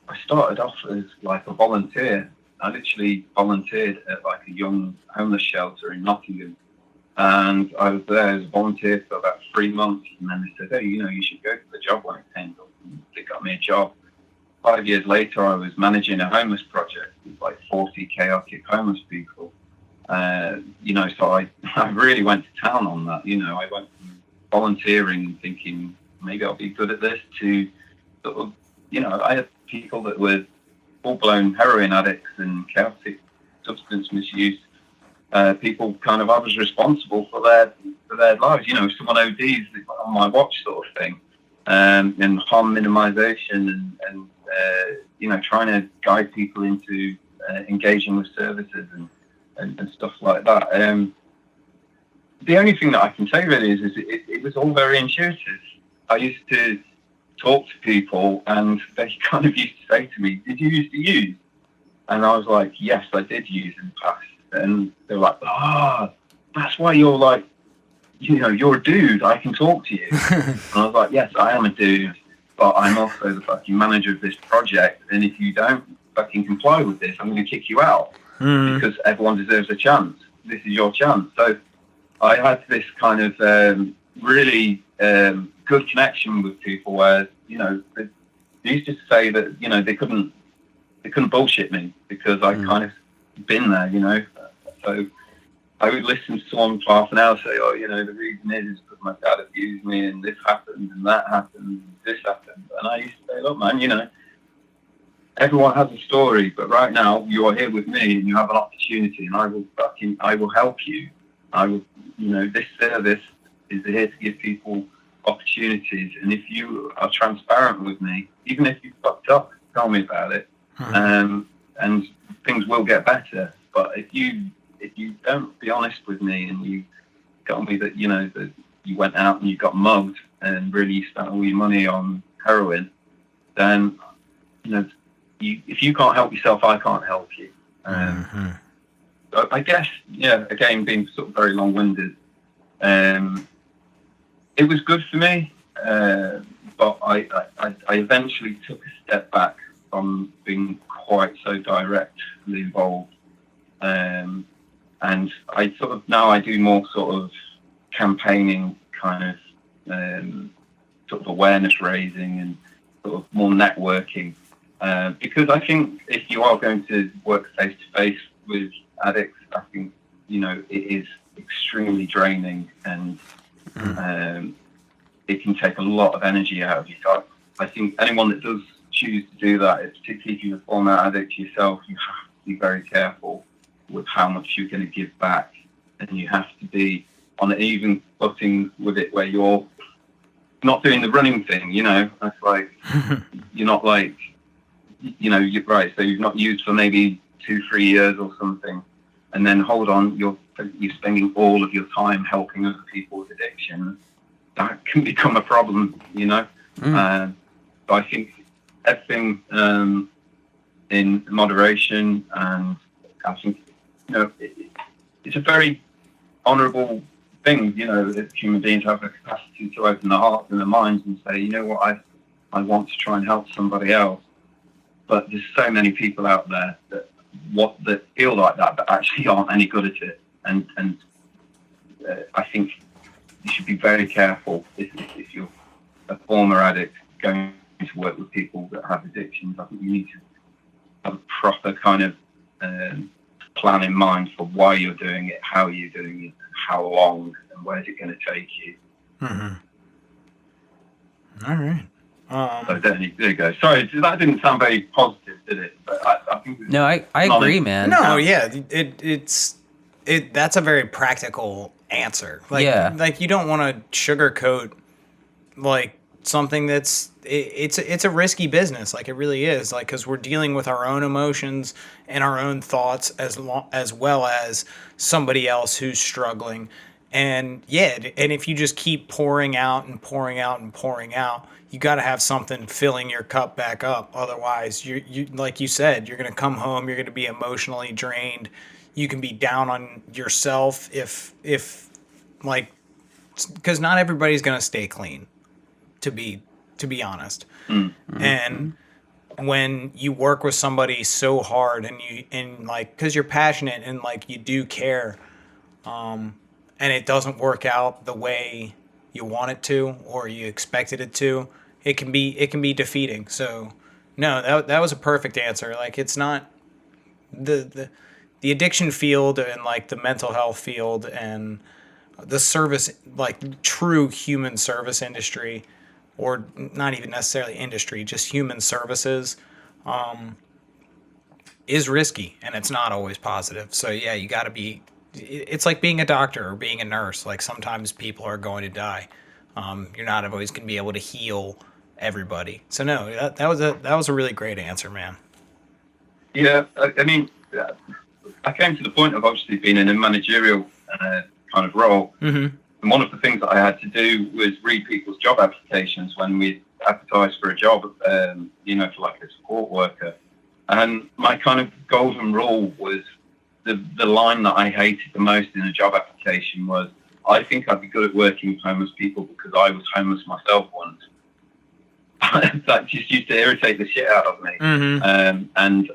Speaker 3: I started off as like a volunteer. I literally volunteered at like a young homeless shelter in Nottingham. And I was there as a volunteer for about 3 months. And then they said, hey, you should go for the job when it came up. And they got me a job. 5 years later, I was managing a homeless project with like 40 chaotic homeless people. So I really went to town on that. I went from volunteering and thinking maybe I'll be good at this to sort of, I had people that were full-blown heroin addicts and chaotic substance misuse. People kind of, I was responsible for their lives. If someone ODs, it's on my watch sort of thing. And harm minimization and trying to guide people into engaging with services and stuff like that. The only thing that I can say really is it was all very intuitive. I used to talk to people and they kind of used to say to me, "Did you used to use?" And I was like, "Yes, I did use in the past." And they were like, "That's why you're like, you're a dude. I can talk to you." And I was like, "Yes, I am a dude, but I'm also the fucking manager of this project. And if you don't fucking comply with this, I'm going to kick you out because everyone deserves a chance. This is your chance." So I had this kind of really good connection with people where, they used to say that, they couldn't bullshit me because I kind of been there, So I would listen to someone for half an hour say, "Oh, the reason is because my dad abused me and this happened and that happened and this happened." And I used to say, "Look, man, everyone has a story, but right now you are here with me and you have an opportunity and I will help you. I will, this service is here to give people opportunities. And if you are transparent with me, even if you fucked up, tell me about it. And things will get better. But if you don't be honest with me and you tell me that, that you went out and you got mugged and really spent all your money on heroin, then, if you can't help yourself, I can't help you." So I guess, again, being sort of very long-winded, it was good for me, but I eventually took a step back from being quite so directly involved, and I now I do more sort of campaigning, kind of sort of awareness raising and sort of more networking, because I think if you are going to work face to face with addicts, I think it is extremely draining and it can take a lot of energy out of you. So I think anyone that does choose to do that, particularly if you're a former addict yourself, you have to be very careful with how much you're going to give back, and you have to be on an even footing with it, where you're not doing the running thing. That's like you're not like you're right. So you've not used for maybe 2-3 years or something, and then hold on, you're spending all of your time helping other people with addiction. That can become a problem, So I think everything in moderation, and I think it's a very honourable thing, that human beings have the capacity to open their hearts and their minds and say, "You know what, I want to try and help somebody else." But there's so many people out there that feel like that, but actually aren't any good at it. And I think you should be very careful if you're a former addict going to work with people that have addictions. I think you need to have a proper kind of plan in mind for why you're doing it, how you're doing it, how long, and where's it going to take you.
Speaker 1: All right.
Speaker 3: So there you go. Sorry, that didn't sound very positive, did it? But I think
Speaker 2: No, I agree, man.
Speaker 1: No, yeah, it's that's a very practical answer. Like you don't want to sugarcoat like something that's it's a risky business. Like it really is. Like, because we're dealing with our own emotions and our own thoughts as well as somebody else who's struggling. And and if you just keep pouring out and pouring out and pouring out, you got to have something filling your cup back up. Otherwise, you like you said, you're going to come home, you're going to be emotionally drained. You can be down on yourself if like, because not everybody's going to stay clean, to be honest. And when you work with somebody so hard and like, because you're passionate and like you do care, and it doesn't work out the way you want it to or you expected it to, it can be defeating. So no, that was a perfect answer. Like, it's not the addiction field and like the mental health field and the service, like true human service industry, or not even necessarily industry, just human services, is risky, and it's not always positive. So yeah, you got to be, it's like being a doctor or being a nurse. Like, sometimes people are going to die. You're not always going to be able to heal everybody. So no, that was a really great answer, man.
Speaker 3: Yeah, I mean, I came to the point of obviously being in a managerial kind of role.
Speaker 1: Mm-hmm.
Speaker 3: And one of the things that I had to do was read people's job applications when we advertised for a job, for like a support worker. And my kind of golden rule was the line that I hated the most in a job application was, I think I'd be good at working with homeless people because I was homeless myself once. That just used to irritate the shit out of me.
Speaker 1: Mm-hmm.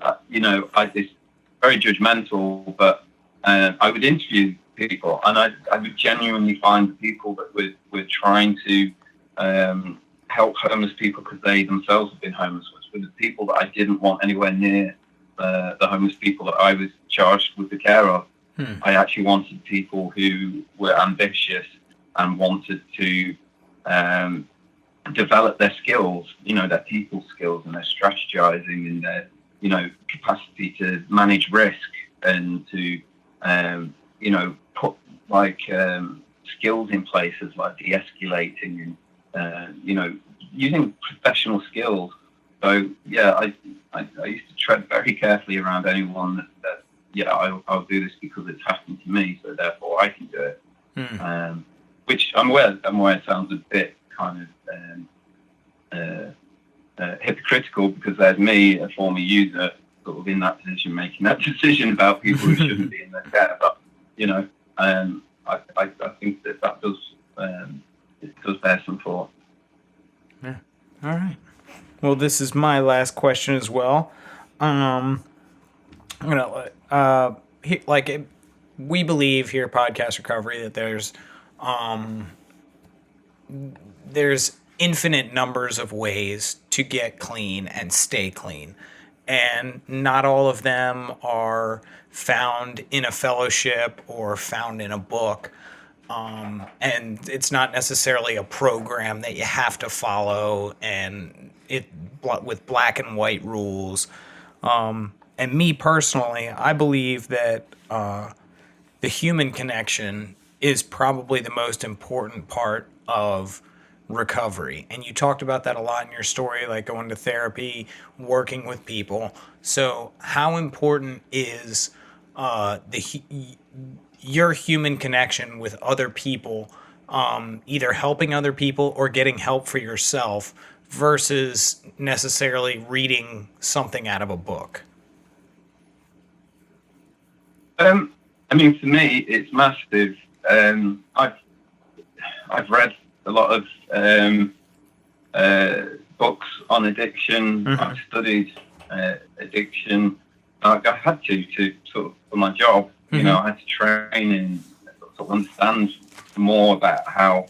Speaker 3: It's very judgmental, but I would interview people, and I would genuinely find the people that were trying to help homeless people because they themselves have been homeless were the people that I didn't want anywhere near the homeless people that I was charged with the care of. I actually wanted people who were ambitious and wanted to develop their skills, their people skills and their strategizing and their, capacity to manage risk and to, put skills in places like de-escalating and, using professional skills. So, yeah, I used to tread very carefully around anyone that I'll do this because it's happened to me, so therefore I can do it. Which I'm aware it sounds a bit kind of hypocritical because there's me, a former user, sort of in that position, making that decision about people who shouldn't be in their care. But I think that does it does bear some thought.
Speaker 1: Yeah. All right. Well, this is my last question as well. I'm gonna we believe here at Podcast Recovery that there's infinite numbers of ways to get clean and stay clean. And not all of them are found in a fellowship or found in a book. And it's not necessarily a program that you have to follow and with black and white rules. And me personally, I believe that the human connection is probably the most important part of recovery. And you talked about that a lot in your story, like going to therapy, working with people. So how important is your human connection with other people, either helping other people or getting help for yourself versus necessarily reading something out of a book?
Speaker 3: For me, it's massive. I've read a lot of books on addiction.
Speaker 1: Mm-hmm.
Speaker 3: I've studied addiction. I had to sort of for my job.
Speaker 1: Mm-hmm.
Speaker 3: I had to train and sort of understand more about how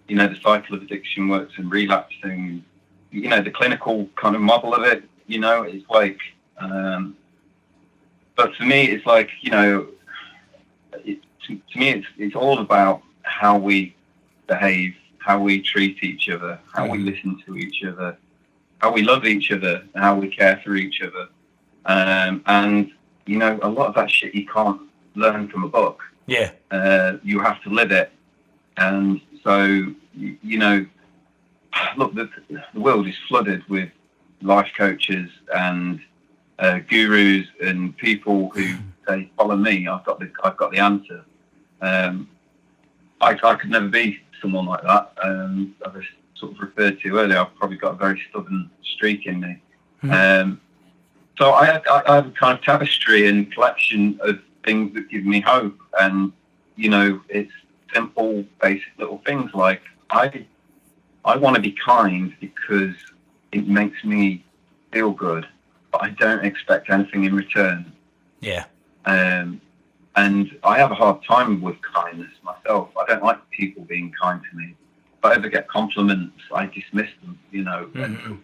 Speaker 3: the cycle of addiction works and relapsing. The clinical kind of model of it. It's like. But for me, it's like to me, it's all about how we behave, how we treat each other, how we listen to each other, how we love each other, how we care for each other. And a lot of that shit you can't learn from a book.
Speaker 1: Yeah.
Speaker 3: You have to live it. And so, look, the world is flooded with life coaches and gurus and people who say, "Follow me. I've got the answer." I could never be someone like that. As I sort of referred to earlier, I've probably got a very stubborn streak in me.
Speaker 1: Mm-hmm.
Speaker 3: So I have a kind of tapestry and collection of things that give me hope. And it's simple, basic little things like I want to be kind because it makes me feel good, but I don't expect anything in return.
Speaker 1: Yeah.
Speaker 3: And I have a hard time with kindness myself. I don't like people being kind to me. If I ever get compliments, I dismiss them, Mm-hmm.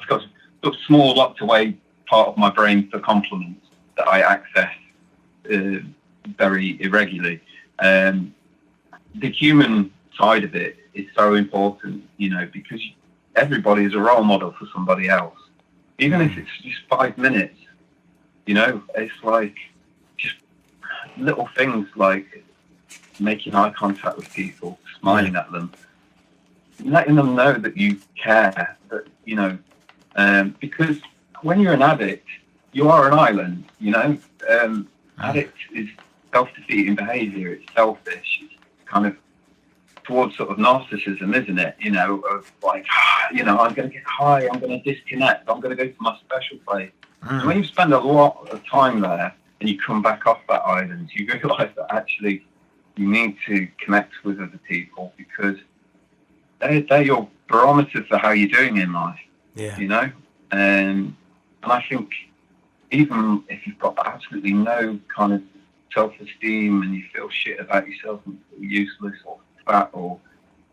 Speaker 3: I've got a small locked away part of my brain for compliments that I access very irregularly. The human side of it is so important, because everybody is a role model for somebody else. Even if it's just 5 minutes, it's like just little things like making eye contact with people, smiling at them. letting them know that you care, that, you know, because when you're an addict, you are an island, you know. Addict is self-defeating behaviour. It's selfish. It's kind of towards sort of narcissism, isn't it? You know, of like, you know, I'm going to get high, I'm going to disconnect, I'm going to go to my special place. And when you spend a lot of time there and you come back off that island, you realise that actually you need to connect with other people because they're your barometer for how you're doing in life.
Speaker 1: Yeah.
Speaker 3: You know, and I think even if you've got absolutely no kind of self-esteem and you feel shit about yourself and feel useless or fat or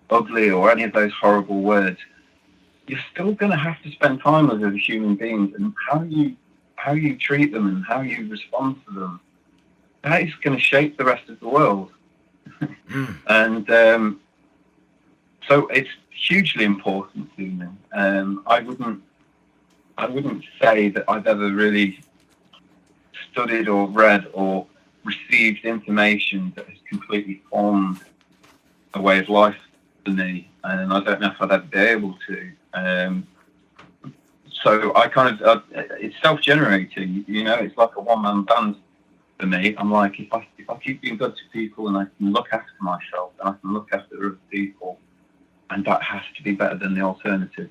Speaker 3: ugly or any of those horrible words, you're still going to have to spend time with other human beings, and how you treat them and how you respond to them, that is going to shape the rest of the world. And so it's hugely important to me. I wouldn't say that I've ever really studied or read or received information that has completely formed a way of life for me, and I don't know if I'd ever be able to. So I kind of, it's self-generating, you know, it's like a one-man band for me. I'm like, if I keep being good to people and I can look after myself and I can look after other people, and that has to be better than the alternative,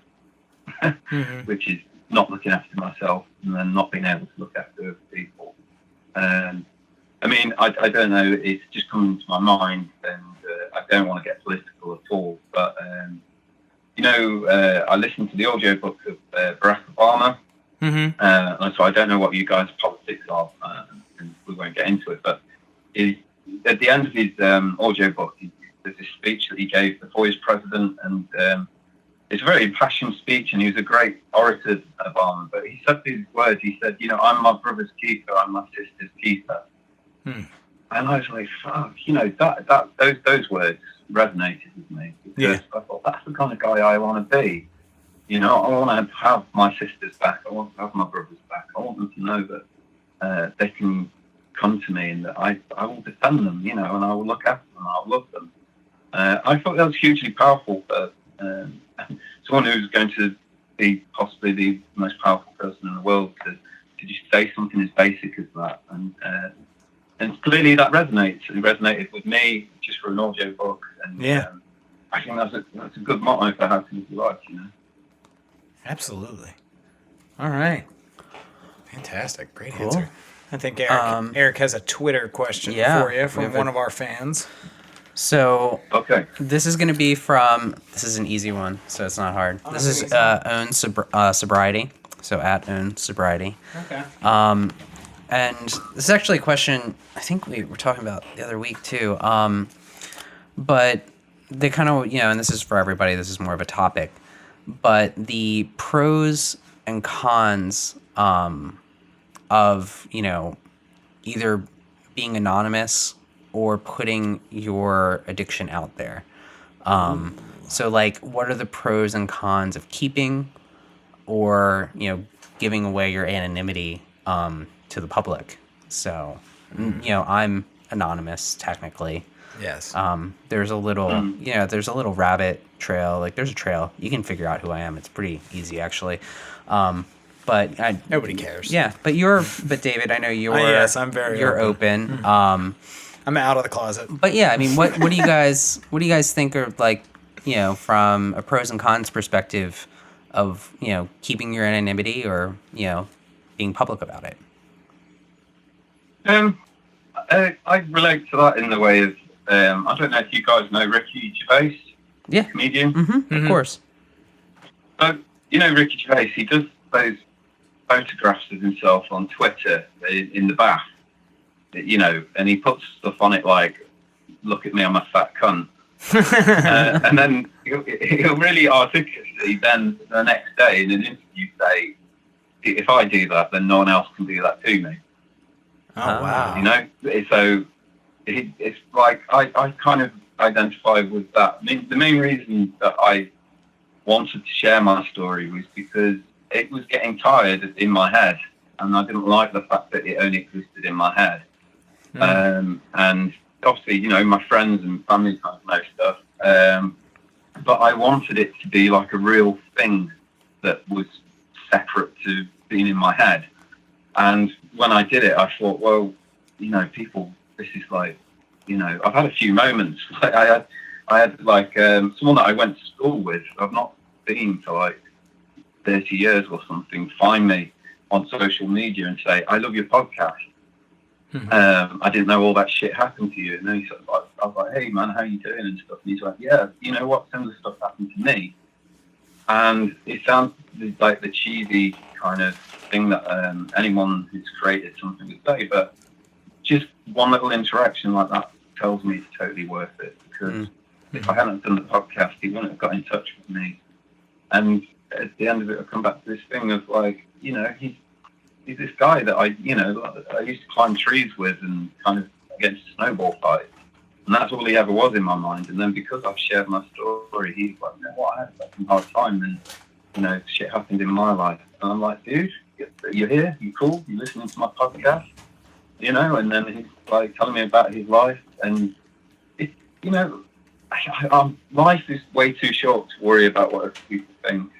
Speaker 3: which is not looking after myself and then not being able to look after other people. I mean, I don't know, it's just coming to my mind, and I don't want to get political at all, but, you know, I listened to the audiobook of Barack Obama, and so I don't know what you guys' politics are, and we won't get into it, but at the end of his audiobook, there's this speech that he gave before he was president, and it's a very impassioned speech, and he was a great orator, Obama, but he said these words, he said, you know, I'm my brother's keeper, I'm my sister's keeper. And I was like, fuck, you know, those words resonated with me, because I thought, that's the kind of guy I want to be. You know, I want to have my sister's back, I want to have my brother's back, I want them to know that they can come to me and that I will defend them, you know, and I will look after them, I'll love them. I thought that was hugely powerful for someone who's going to be possibly the most powerful person in the world to just say something as basic as that. And clearly that resonates. It resonated with me just for an audio book. And I think that's a good motto for how to live your life, you know.
Speaker 1: Absolutely. All right. Fantastic. Great answer. I think Eric has a Twitter question for you from one of our fans.
Speaker 2: So,
Speaker 3: okay,
Speaker 2: this is going to be from, this is an easy one, so it's not hard. This is Own Sobriety, so at Own Sobriety.
Speaker 1: Okay.
Speaker 2: And this is actually a question I think we were talking about the other week too. But they kind of, you know, and this is for everybody, this is more of a topic, but the pros and cons of, you know, either being anonymous or putting your addiction out there. So like, what are the pros and cons of keeping or, you know, giving away your anonymity to the public? So, you know, I'm anonymous technically.
Speaker 1: Yes.
Speaker 2: There's a little, you know, there's a little rabbit trail. Like there's a trail. You can figure out who I am. It's pretty easy actually. But
Speaker 1: nobody cares.
Speaker 2: Yeah. But David, I know you're,
Speaker 1: yes, I'm
Speaker 2: you're open.
Speaker 1: I'm out of the closet.
Speaker 2: But yeah, I mean, what do you guys think are, like, you know, from a pros and cons perspective of, you know, keeping your anonymity or, you know, being public about it?
Speaker 3: I relate to that in the way of, I don't know if you guys know Ricky Gervais, comedian.
Speaker 2: Of course.
Speaker 3: So, you know, Ricky Gervais, he does those photographs of himself on Twitter in the bath, you know, and he puts stuff on it like, look at me, I'm a fat cunt. And then he'll really articulately then the next day in an interview say, if I do that, then no one else can do that to me.
Speaker 1: Oh, wow.
Speaker 3: You know, so it's like I kind of identify with that. I mean, the main reason that I wanted to share my story was because it was getting tired in my head, and I didn't like the fact that it only existed in my head. And obviously, you know, my friends and family kind of know stuff. but I wanted it to be like a real thing that was separate to being in my head. And when I did it, I thought, well, you know, people, this is like, you know, I've had a few moments. Like I had like someone that I went to school with, I've not seen for like 30 years or something, find me on social media and say, I love your podcast. I didn't know all that shit happened to you. And then he sort of like, I was like, hey man, how you doing and stuff. And he's like, yeah, you know what, similar stuff happened to me. And it sounds like the cheesy kind of thing that anyone who's created something would say, but just one little interaction like that tells me it's totally worth it, because if I hadn't done the podcast, he wouldn't have got in touch with me. And at the end of it, I come back to this thing of like, you know, he's this guy that I used to climb trees with and kind of get into snowball fights. And that's all he ever was in my mind. And then because I've shared my story, he's like, you know what, I had a hard time and, you know, shit happened in my life. And I'm like, dude, you're here, you're cool, you're listening to my podcast, you know? And then he's like telling me about his life. And, you know, life is way too short to worry about what other people think.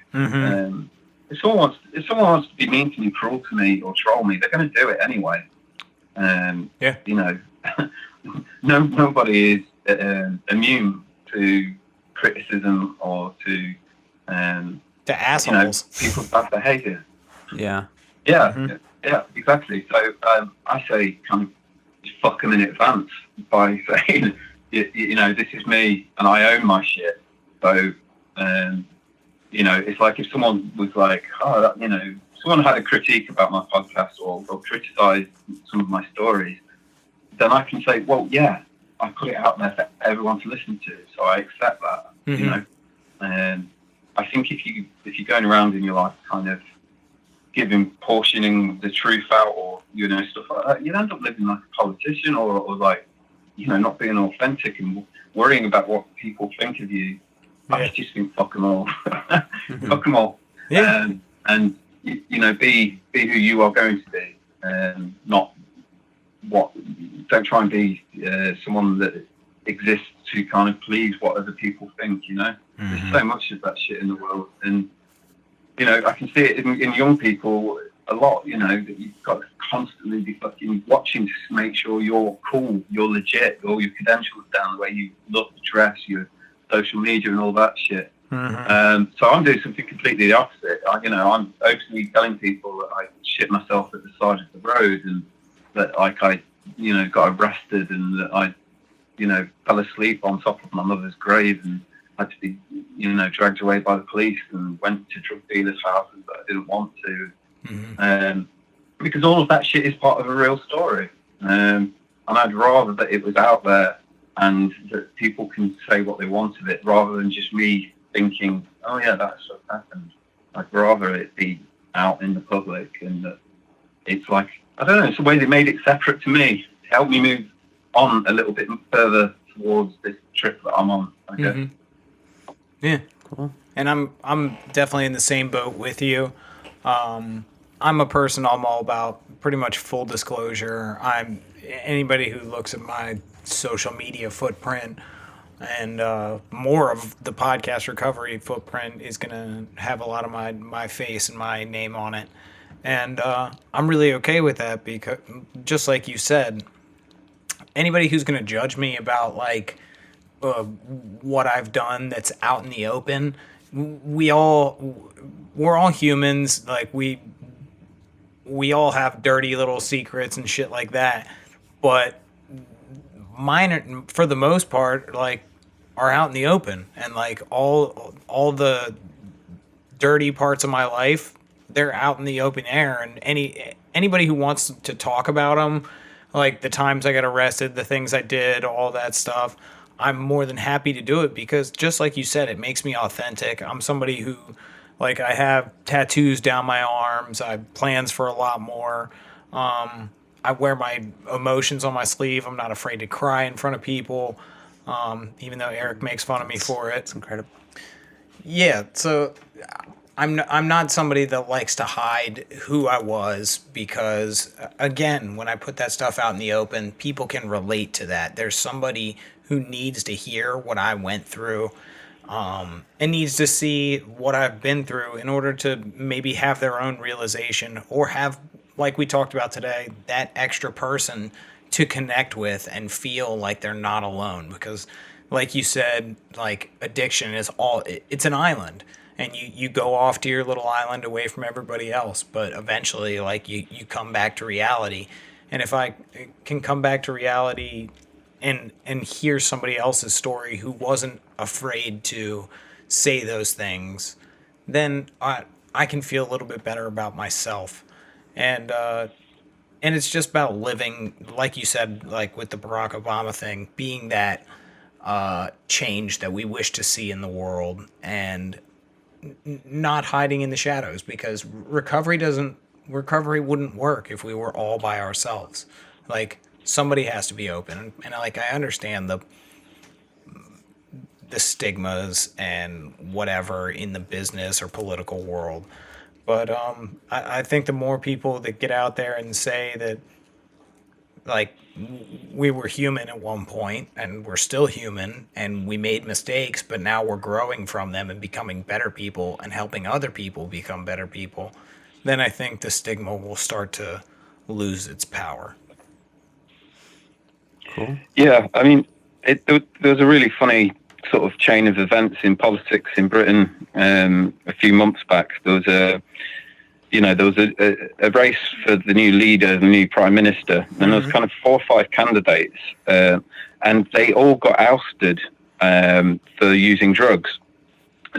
Speaker 3: If someone wants to be mean to me, cruel to me, or troll me, they're going to do it anyway. You know, nobody is immune to criticism or to
Speaker 1: assholes.
Speaker 3: You know, people's bad behaviour.
Speaker 2: Yeah,
Speaker 3: exactly. So I say, kind of, just fuck them in advance by saying, you know, this is me and I own my shit. So. You know, it's like if someone was like, you know, someone had a critique about my podcast or criticised some of my stories, then I can say, well, yeah, I put it out there for everyone to listen to, so I accept that, you know. And I think if you're going around in your life kind of portioning the truth out, or, you know, stuff like that, you end up living like a politician or like, you know, not being authentic and worrying about what people think of you. I just think fuck them all. Fuck them all. Yeah. And you know, be who you are going to be. Not what. Don't try and be someone that exists to kind of please what other people think. You know, there's so much of that shit in the world, and you know, I can see it in young people a lot. You know, that you've got to constantly be fucking watching to make sure you're cool, you're legit, all your credentials down, the way you look, dress, your social media and all that shit. So I'm doing something completely the opposite. I'm openly telling people that I shit myself at the side of the road, and that like I, you know, got arrested, and that I, you know, fell asleep on top of my mother's grave and had to be, you know, dragged away by the police and went to drug dealers' houses that I didn't want to. Because all of that shit is part of a real story. And I'd rather that it was out there and that people can say what they want of it, rather than just me thinking, oh yeah, that's what happened. I'd rather it be out in the public, and that it's like, I don't know, it's the way they made it separate to me to help me move on a little bit further towards this trip that I'm on, I guess.
Speaker 1: Yeah, cool. And I'm definitely in the same boat with you. I'm a person, I'm all about pretty much full disclosure. Anybody who looks at my social media footprint and more of the podcast recovery footprint is going to have a lot of my face and my name on it. And I'm really okay with that, because just like you said, anybody who's going to judge me about like what I've done that's out in the open, we're all humans. Like we all have dirty little secrets and shit like that, but mine, for the most part, like, are out in the open, and like all the dirty parts of my life, they're out in the open air, and anybody who wants to talk about them, like the times I got arrested, the things I did, all that stuff, I'm more than happy to do it, because just like you said, it makes me authentic. I'm somebody who, like, I have tattoos down my arms, I have plans for a lot more. I wear my emotions on my sleeve. I'm not afraid to cry in front of people, even though Eric makes fun of me for it.
Speaker 2: It's incredible.
Speaker 1: Yeah, so I'm not somebody that likes to hide who I was, because, again, when I put that stuff out in the open, people can relate to that. There's somebody who needs to hear what I went through. and needs to see what I've been through in order to maybe have their own realization, or have, like we talked about today, that extra person to connect with and feel like they're not alone. Because, like you said, like addiction is it's an island, and you go off to your little island away from everybody else, but eventually like you come back to reality. And if I can come back to reality and hear somebody else's story who wasn't afraid to say those things, then I can feel a little bit better about myself. And it's just about living, like you said, like with the Barack Obama thing, being that change that we wish to see in the world, and not hiding in the shadows, because recovery wouldn't work if we were all by ourselves. Like, somebody has to be open, and like I understand the stigmas and whatever in the business or political world, but I think the more people that get out there and say that, like, we were human at one point and we're still human and we made mistakes, but now we're growing from them and becoming better people and helping other people become better people, then I think the stigma will start to lose its power.
Speaker 2: Cool.
Speaker 3: Yeah, I mean, there was a really funny sort of chain of events in politics in Britain a few months back. There was a race for the new leader, the new prime minister, and there was kind of 4 or 5 candidates, and they all got ousted for using drugs.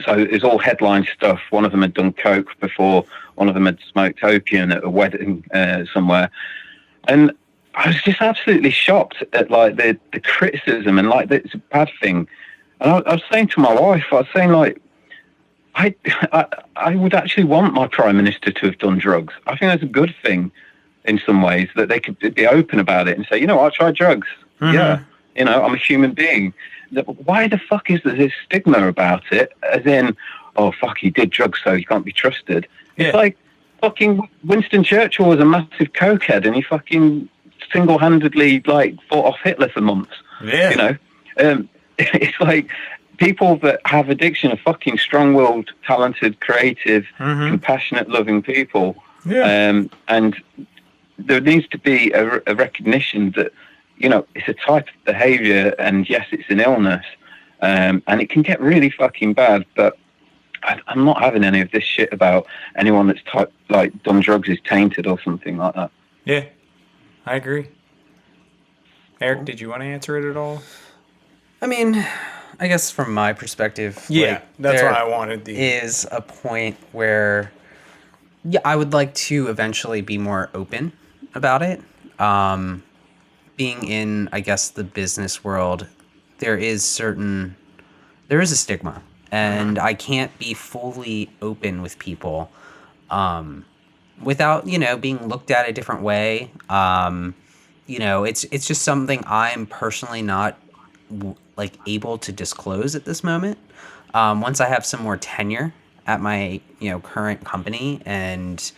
Speaker 3: So it was all headline stuff. One of them had done coke before. One of them had smoked opium at a wedding somewhere, and I was just absolutely shocked at like the criticism, and like that it's a bad thing. And I was saying to my wife, I was saying like, I would actually want my prime minister to have done drugs. I think that's a good thing in some ways, that they could be open about it and say, you know, I tried drugs. Yeah, you know, I'm a human being. Why the fuck is there this stigma about it? As in, oh fuck, he did drugs, so he can't be trusted. Yeah. It's like fucking Winston Churchill was a massive cokehead, and he fucking single-handedly like fought off Hitler for months. Yeah, you know, it's like people that have addiction are fucking strong-willed, talented, creative, compassionate, loving people. Yeah. And there needs to be a recognition that, you know, it's a type of behavior, and yes, it's an illness, and it can get really fucking bad. But I'm not having any of this shit about anyone that's done drugs is tainted or something like that.
Speaker 1: Yeah, I agree. Eric, did you want to answer it at all?
Speaker 2: I mean, I guess from my perspective,
Speaker 1: yeah,
Speaker 2: like,
Speaker 1: that's what I wanted.
Speaker 2: Is a point where, yeah, I would like to eventually be more open about it. Being in, I guess, the business world, there is a stigma, and I can't be fully open with people without, you know, being looked at a different way. You know, it's just something I'm personally not like able to disclose at this moment. Once I have some more tenure at my, you know, current company, and,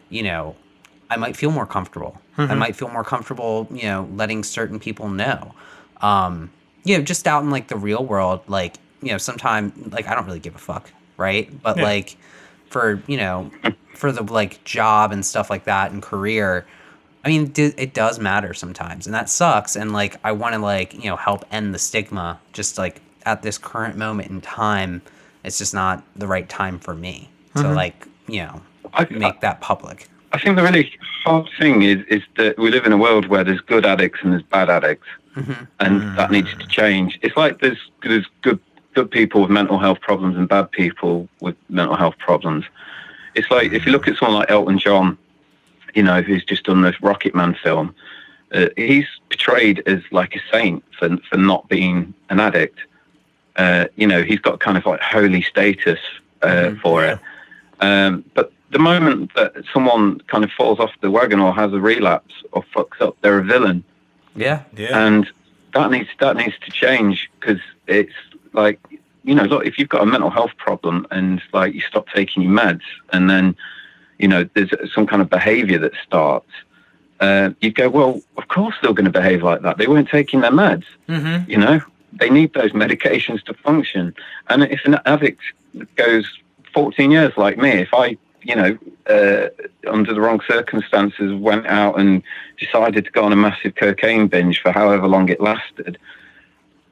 Speaker 2: you know, I might feel more comfortable. I might feel more comfortable, you know, letting certain people know. You know, just out in like the real world, like, you know, sometimes like I don't really give a fuck, right? But like for, you know, for the like job and stuff like that and career, I mean, it does matter sometimes, and that sucks. And like, I want to like, you know, help end the stigma. Just like at this current moment in time, it's just not the right time for me to like, you know, make that public.
Speaker 3: I think the really hard thing is that we live in a world where there's good addicts and there's bad addicts, and that needs to change. It's like there's good people with mental health problems and bad people with mental health problems. It's like if you look at someone like Elton John, you know, who's just done this Rocket Man film, he's portrayed as like a saint for not being an addict. You know, he's got kind of like holy status for it. But the moment that someone kind of falls off the wagon or has a relapse or fucks up, they're a villain.
Speaker 2: Yeah.
Speaker 3: And that needs to change, because it's like, you know, look, if you've got a mental health problem and like you stop taking your meds, and then, you know, there's some kind of behavior that starts, you go, well, of course they're going to behave like that. They weren't taking their meds, you know? they need those medications to function. And if an addict goes 14 years like me, if I, under the wrong circumstances, went out and decided to go on a massive cocaine binge for however long it lasted,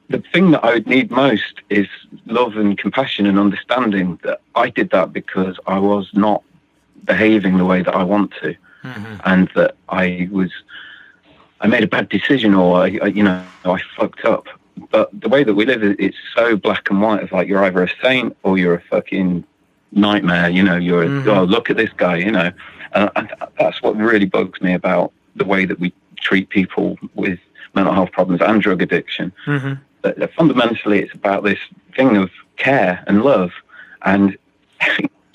Speaker 3: the thing that I would need most is love and compassion and understanding that I did that because I was not behaving the way that I want to, and that I made a bad decision, or I fucked up. But the way that we live, it's so black and white. It's like you're either a saint or you're a fucking nightmare. You're oh, look at this guy. And that's what really bugs me about the way that we treat people with mental health problems and drug addiction. But fundamentally, it's about this thing of care and love. And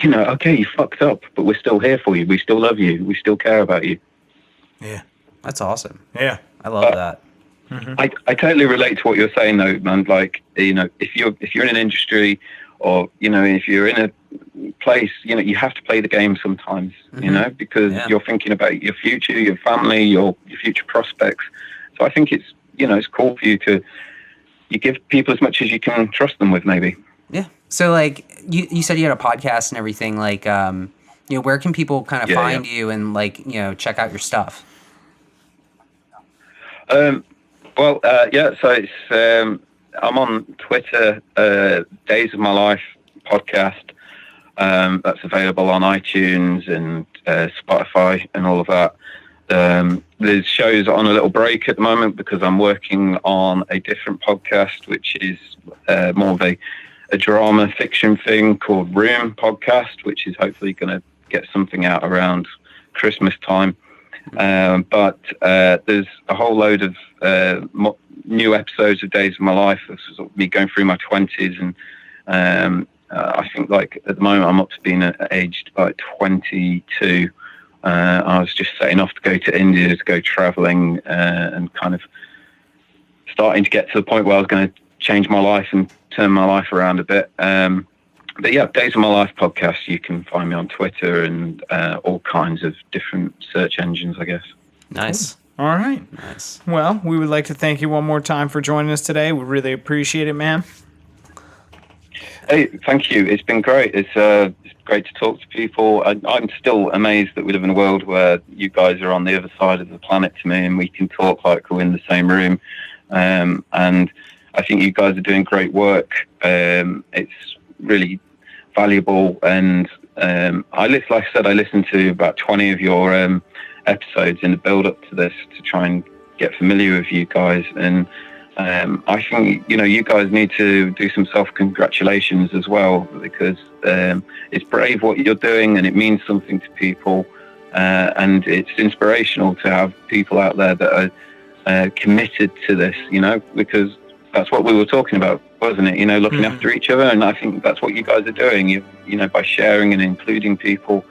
Speaker 3: okay, you fucked up, but we're still here for you. We still love you. We still care about you.
Speaker 1: Yeah,
Speaker 2: that's awesome.
Speaker 1: Yeah,
Speaker 2: I love that.
Speaker 3: I totally relate to what you're saying, though, man. Like, if you're in an industry, or if you're in a place, you have to play the game sometimes, because you're thinking about your future, your family, your future prospects. So I think it's it's cool for you to give people as much as you can trust them with, maybe.
Speaker 2: Yeah. So like you said you had a podcast and everything. Like, where can people kind of find you and check out your stuff?
Speaker 3: So it's I'm on Twitter, Days of My Life podcast. That's available on iTunes and Spotify and all of that. There's shows on a little break at the moment because I'm working on a different podcast, which is more of a drama fiction thing called Room Podcast, which is hopefully going to get something out around Christmas time. But there's a whole load of new episodes of Days of My Life. This is me going through my 20s, and I think like at the moment I'm up to being aged like 22. I was just setting off to go to India to go traveling and kind of starting to get to the point where I was going to change my life and turn my life around a bit. But yeah, Days of My Life podcast, you can find me on Twitter and all kinds of different search engines, I guess.
Speaker 2: Nice.
Speaker 1: All right.
Speaker 2: Nice.
Speaker 1: Well, we would like to thank you one more time for joining us today. We really appreciate it, man.
Speaker 3: Hey, thank you. It's been great. It's great to talk to people. I'm still amazed that we live in a world where you guys are on the other side of the planet to me and we can talk like we're in the same room. And I think you guys are doing great work. It's really valuable, and like I said, I listened to about 20 of your episodes in the build up to this to try and get familiar with you guys, and I think you guys need to do some self-congratulations as well, because it's brave what you're doing and it means something to people, and it's inspirational to have people out there that are committed to this, because that's what we were talking about, wasn't it? Looking after each other. And I think that's what you guys are doing, by sharing and including people.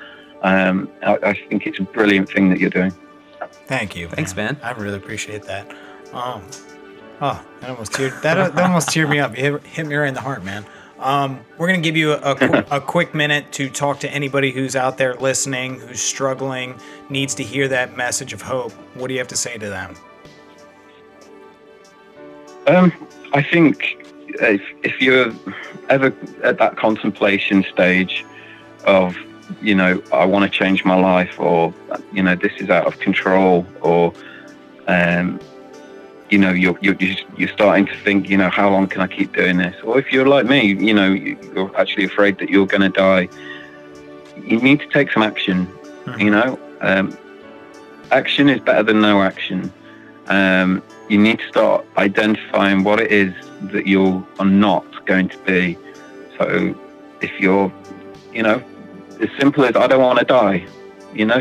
Speaker 3: I think it's a brilliant thing that you're doing.
Speaker 1: Thank you.
Speaker 2: Thanks, man.
Speaker 1: I really appreciate that. That almost teared me up. You hit me right in the heart, man. We're going to give you a quick minute to talk to anybody who's out there listening, who's struggling, needs to hear that message of hope. What do you have to say to them?
Speaker 3: I think if you're ever at that contemplation stage of, I want to change my life, or, this is out of control, or, you're starting to think, how long can I keep doing this? Or if you're like me, you're actually afraid that you're going to die, you need to take some action, action is better than no action. You need to start identifying what it is that you are not going to be. So if you're, as simple as I don't want to die,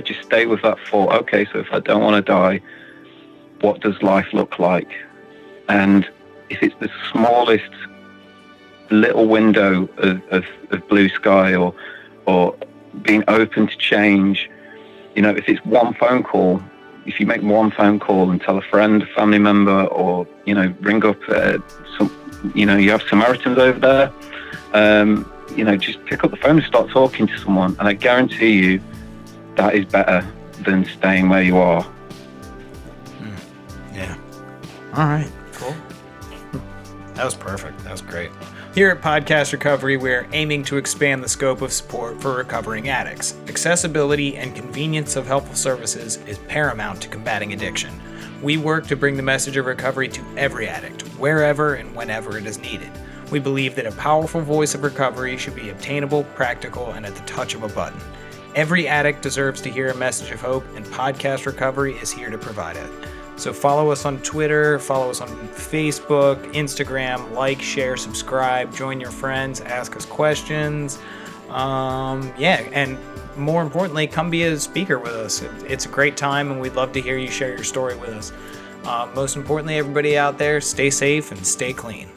Speaker 3: just stay with that thought. Okay, so if I don't want to die, what does life look like? And if it's the smallest little window of blue sky, or being open to change, if it's one phone call, if you make one phone call and tell a friend, a family member, or, ring up you have Samaritans over there, just pick up the phone and start talking to someone. And I guarantee you that is better than staying where you are.
Speaker 1: Yeah. All right. Cool. That was perfect. That was great. Here at Podcast Recovery, we're aiming to expand the scope of support for recovering addicts. Accessibility and convenience of helpful services is paramount to combating addiction. We work to bring the message of recovery to every addict, wherever and whenever it is needed. We believe that a powerful voice of recovery should be obtainable, practical, and at the touch of a button. Every addict deserves to hear a message of hope, and Podcast Recovery is here to provide it. So follow us on Twitter, follow us on Facebook, Instagram, like, share, subscribe, join your friends, ask us questions. And more importantly, come be a speaker with us. It's a great time, and we'd love to hear you share your story with us. Most importantly, everybody out there, stay safe and stay clean.